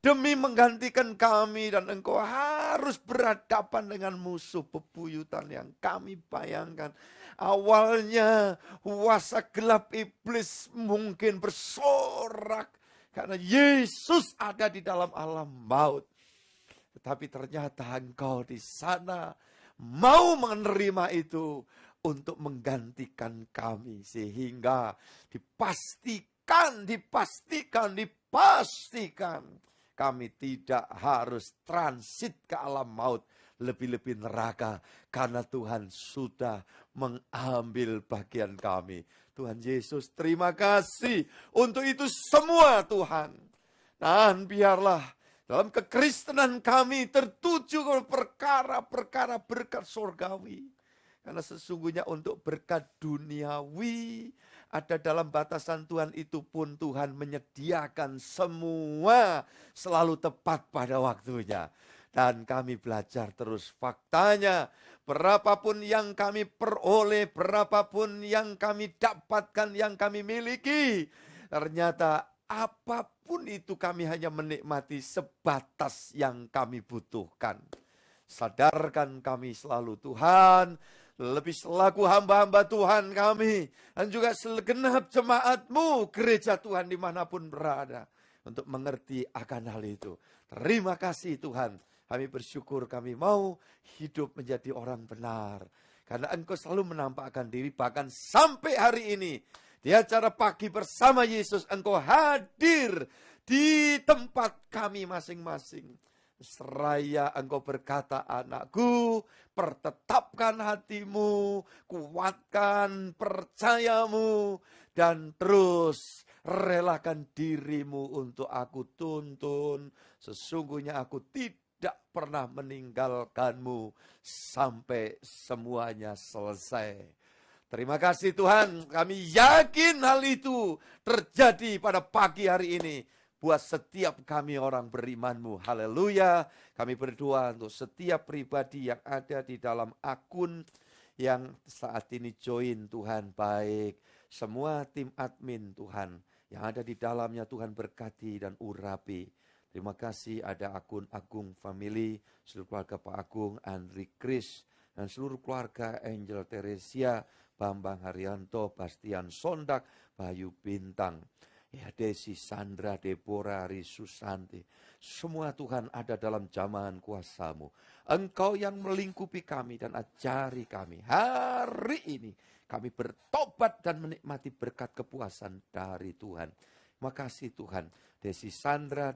demi menggantikan kami, dan engkau harus berhadapan dengan musuh bebuyutan yang kami bayangkan. Awalnya kuasa gelap iblis mungkin bersorak karena Yesus ada di dalam alam maut. Tetapi ternyata engkau di sana mau menerima itu untuk menggantikan kami. Sehingga dipastikan kami tidak harus transit ke alam maut, lebih-lebih neraka, karena Tuhan sudah mengambil bagian kami. Tuhan Yesus, terima kasih untuk itu semua Tuhan. Dan biarlah dalam kekristenan kami tertuju ke perkara-perkara berkat surgawi. Karena sesungguhnya untuk berkat duniawi ada dalam batasan Tuhan, itu pun Tuhan menyediakan semua selalu tepat pada waktunya. Dan kami belajar terus faktanya, berapapun yang kami peroleh, berapapun yang kami dapatkan, yang kami miliki, ternyata apapun itu kami hanya menikmati sebatas yang kami butuhkan. Sadarkan kami selalu Tuhan, lebih selaku hamba-hamba Tuhan kami, dan juga segenap jemaat-Mu, gereja Tuhan dimanapun berada, untuk mengerti akan hal itu. Terima kasih Tuhan, kami bersyukur kami mau hidup menjadi orang benar. Karena Engkau selalu menampakkan diri, bahkan sampai hari ini, di acara pagi bersama Yesus, Engkau hadir di tempat kami masing-masing. Seraya Engkau berkata, anakku, pertetapkan hatimu, kuatkan percayamu, dan terus relakan dirimu untuk aku tuntun. Sesungguhnya aku tidak pernah meninggalkanmu sampai semuanya selesai. Terima kasih Tuhan, kami yakin hal itu terjadi pada pagi hari ini buat setiap kami orang beriman-Mu. Haleluya. Kami berdoa untuk setiap pribadi yang ada di dalam akun yang saat ini join Tuhan, baik semua tim admin Tuhan yang ada di dalamnya, Tuhan berkati dan urapi. Terima kasih ada akun Agung Family, seluruh keluarga Pak Agung, Andri Kris, dan seluruh keluarga Angel Teresia, Bambang Haryanto, Bastian Sondak, Bayu Bintang, ya Desi, Sandra, Deborah, Risusanti. Semua Tuhan ada dalam jamahan kuasa-Mu. Engkau yang melingkupi kami dan ajari kami. Hari ini kami bertobat dan menikmati berkat kepuasan dari Tuhan. Terima kasih Tuhan. Desi Sandra,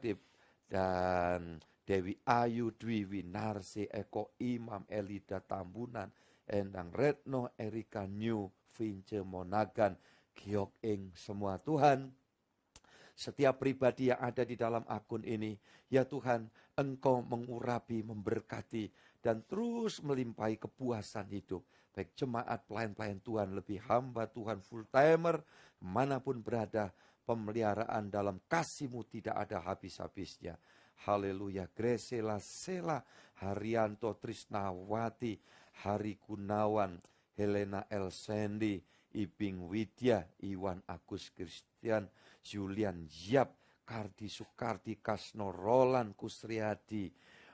dan Dewi Ayu, Dwi Winarsi, Eko Imam, Elida Tambunan, Endang Retno, Erika New Vince Monagan, Giok Ing, semua Tuhan. Setiap pribadi yang ada di dalam akun ini, ya Tuhan, Engkau mengurapi, memberkati, dan terus melimpahi kepuasan hidup. Baik jemaat, pelayan-pelayan Tuhan, lebih hamba Tuhan, full-timer, manapun berada, pemeliharaan dalam kasih-Mu tidak ada habis-habisnya. Haleluya. Gresela Sela, Haryanto Trisnawati, Hari Gunawan, Helena Elsendi, Ibing Widya, Iwan Agus Christian, Julian Yap, Kardi Sukardi, Kasno Roland, Kusriyadi,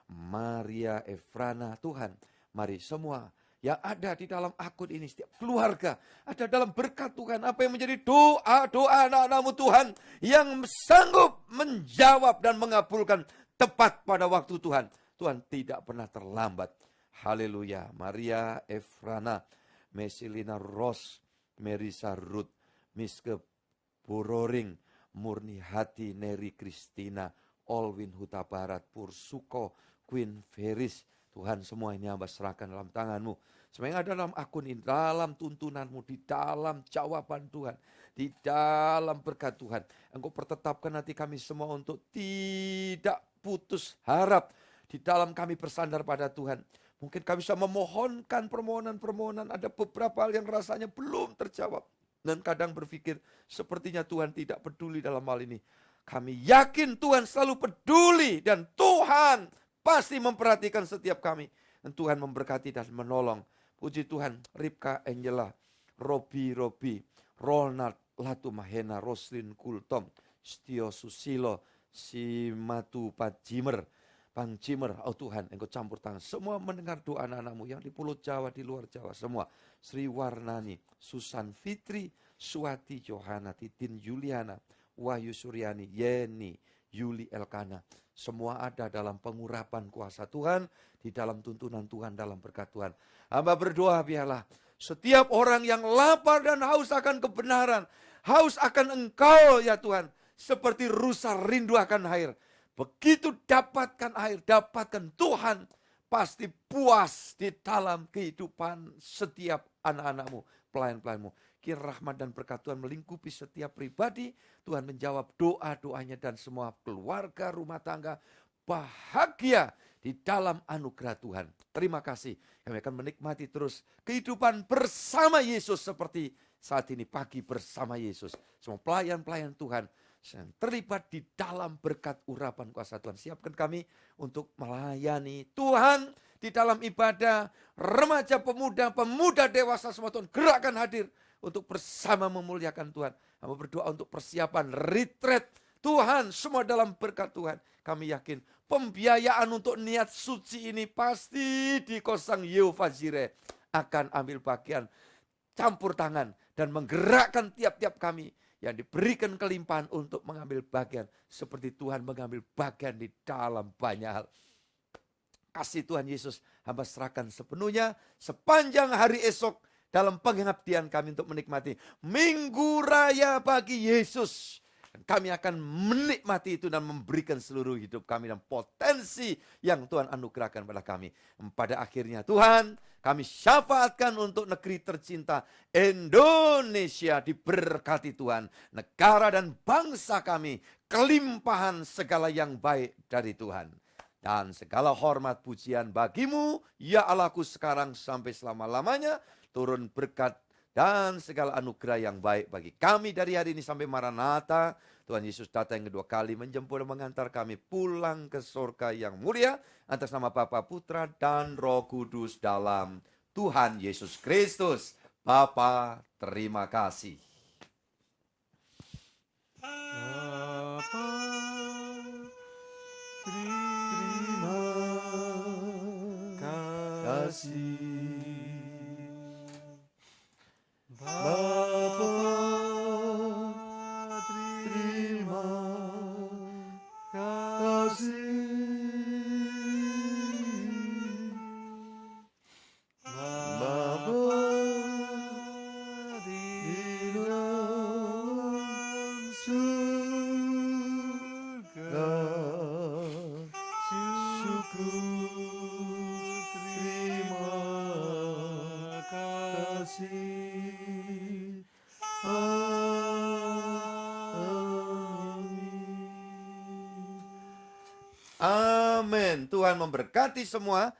Maria Efrana. Tuhan, mari semua yang ada di dalam akun ini, setiap keluarga ada dalam berkat Tuhan. Apa yang menjadi doa-doa anak-anak-Mu Tuhan, yang sanggup menjawab dan mengabulkan tepat pada waktu Tuhan. Tuhan tidak pernah terlambat. Haleluya. Maria Efrana, Mesilina Ros, Merisa Ruth, Miske Bororing, Murni Hati, Neri Kristina, Olwin Huta Barat, Pursuko, Queen Feris. Tuhan, semua ini hamba serahkan dalam tangan-Mu. Semua yang ada dalam akun ini, dalam tuntunan-Mu, di dalam jawaban Tuhan, di dalam berkat Tuhan. Engkau pertetapkan hati kami semua untuk tidak putus harap. Di dalam kami bersandar pada Tuhan. Mungkin kami bisa memohonkan permohonan-permohonan. Ada beberapa hal yang rasanya belum terjawab. Dan kadang berpikir, sepertinya Tuhan tidak peduli dalam hal ini. Kami yakin Tuhan selalu peduli. Dan Tuhan pasti memperhatikan setiap kami. Dan Tuhan memberkati dan menolong. Puji Tuhan, Ripka Angela, Robi, Ronald, Latu Mahena, Roslin Kultom, Stio Susilo, Simatu Pajimer, Bang Cimer, oh Tuhan, Engkau campur tangan. Semua mendengar doa anak-anak-Mu yang di Pulau Jawa, di luar Jawa, semua. Sri Warnani, Susan Fitri, Suwati Johana, Titin Juliana, Wahyu Suryani, Yeni, Yuli Elkana. Semua ada dalam pengurapan kuasa Tuhan, di dalam tuntunan Tuhan, dalam berkat Tuhan. Hamba berdoa biarlah setiap orang yang lapar dan haus akan kebenaran, haus akan Engkau ya Tuhan, seperti rusa rindu akan air. Begitu dapatkan air, dapatkan Tuhan, pasti puas di dalam kehidupan setiap anak-anak-Mu, pelayan-pelayan-Mu. Kiranya rahmat dan berkat Tuhan melingkupi setiap pribadi. Tuhan menjawab doa-doanya dan semua keluarga, rumah tangga bahagia di dalam anugerah Tuhan. Terima kasih. Kami akan menikmati terus kehidupan bersama Yesus seperti saat ini pagi bersama Yesus. Semua pelayan-pelayan Tuhan yang terlibat di dalam berkat urapan kuasa Tuhan. Siapkan kami untuk melayani Tuhan di dalam ibadah. Remaja, pemuda dewasa semua Tuhan gerakkan hadir untuk bersama memuliakan Tuhan. Kami berdoa untuk persiapan retreat Tuhan, semua dalam berkat Tuhan. Kami yakin pembiayaan untuk niat suci ini pasti di Kosang Yehova Jireh akan ambil bagian, campur tangan dan menggerakkan tiap-tiap kami yang diberikan kelimpahan untuk mengambil bagian seperti Tuhan mengambil bagian di dalam banyak hal. Kasih Tuhan Yesus hamba serahkan sepenuhnya sepanjang hari esok dalam pengabdian kami untuk menikmati Minggu Raya bagi Yesus. Dan kami akan menikmati itu dan memberikan seluruh hidup kami dan potensi yang Tuhan anugerahkan pada kami. Pada akhirnya Tuhan, kami syafaatkan untuk negeri tercinta Indonesia diberkati Tuhan. Negara dan bangsa kami kelimpahan segala yang baik dari Tuhan. Dan segala hormat pujian bagimu, ya Allahku sekarang sampai selama-lamanya. Turun berkat dan segala anugerah yang baik bagi kami dari hari ini sampai Maranatha. Tuhan Yesus datang yang kedua kali menjemput dan mengantar kami pulang ke surga yang mulia. Atas nama Bapa, Putra, dan Roh Kudus dalam Tuhan Yesus Kristus. Bapa, terima kasih. Bapa, Terima kasih. Bapa, terima kasih. Bapa, di dalam surga, syukur terima kasih. Amin. Tuhan memberkati semua.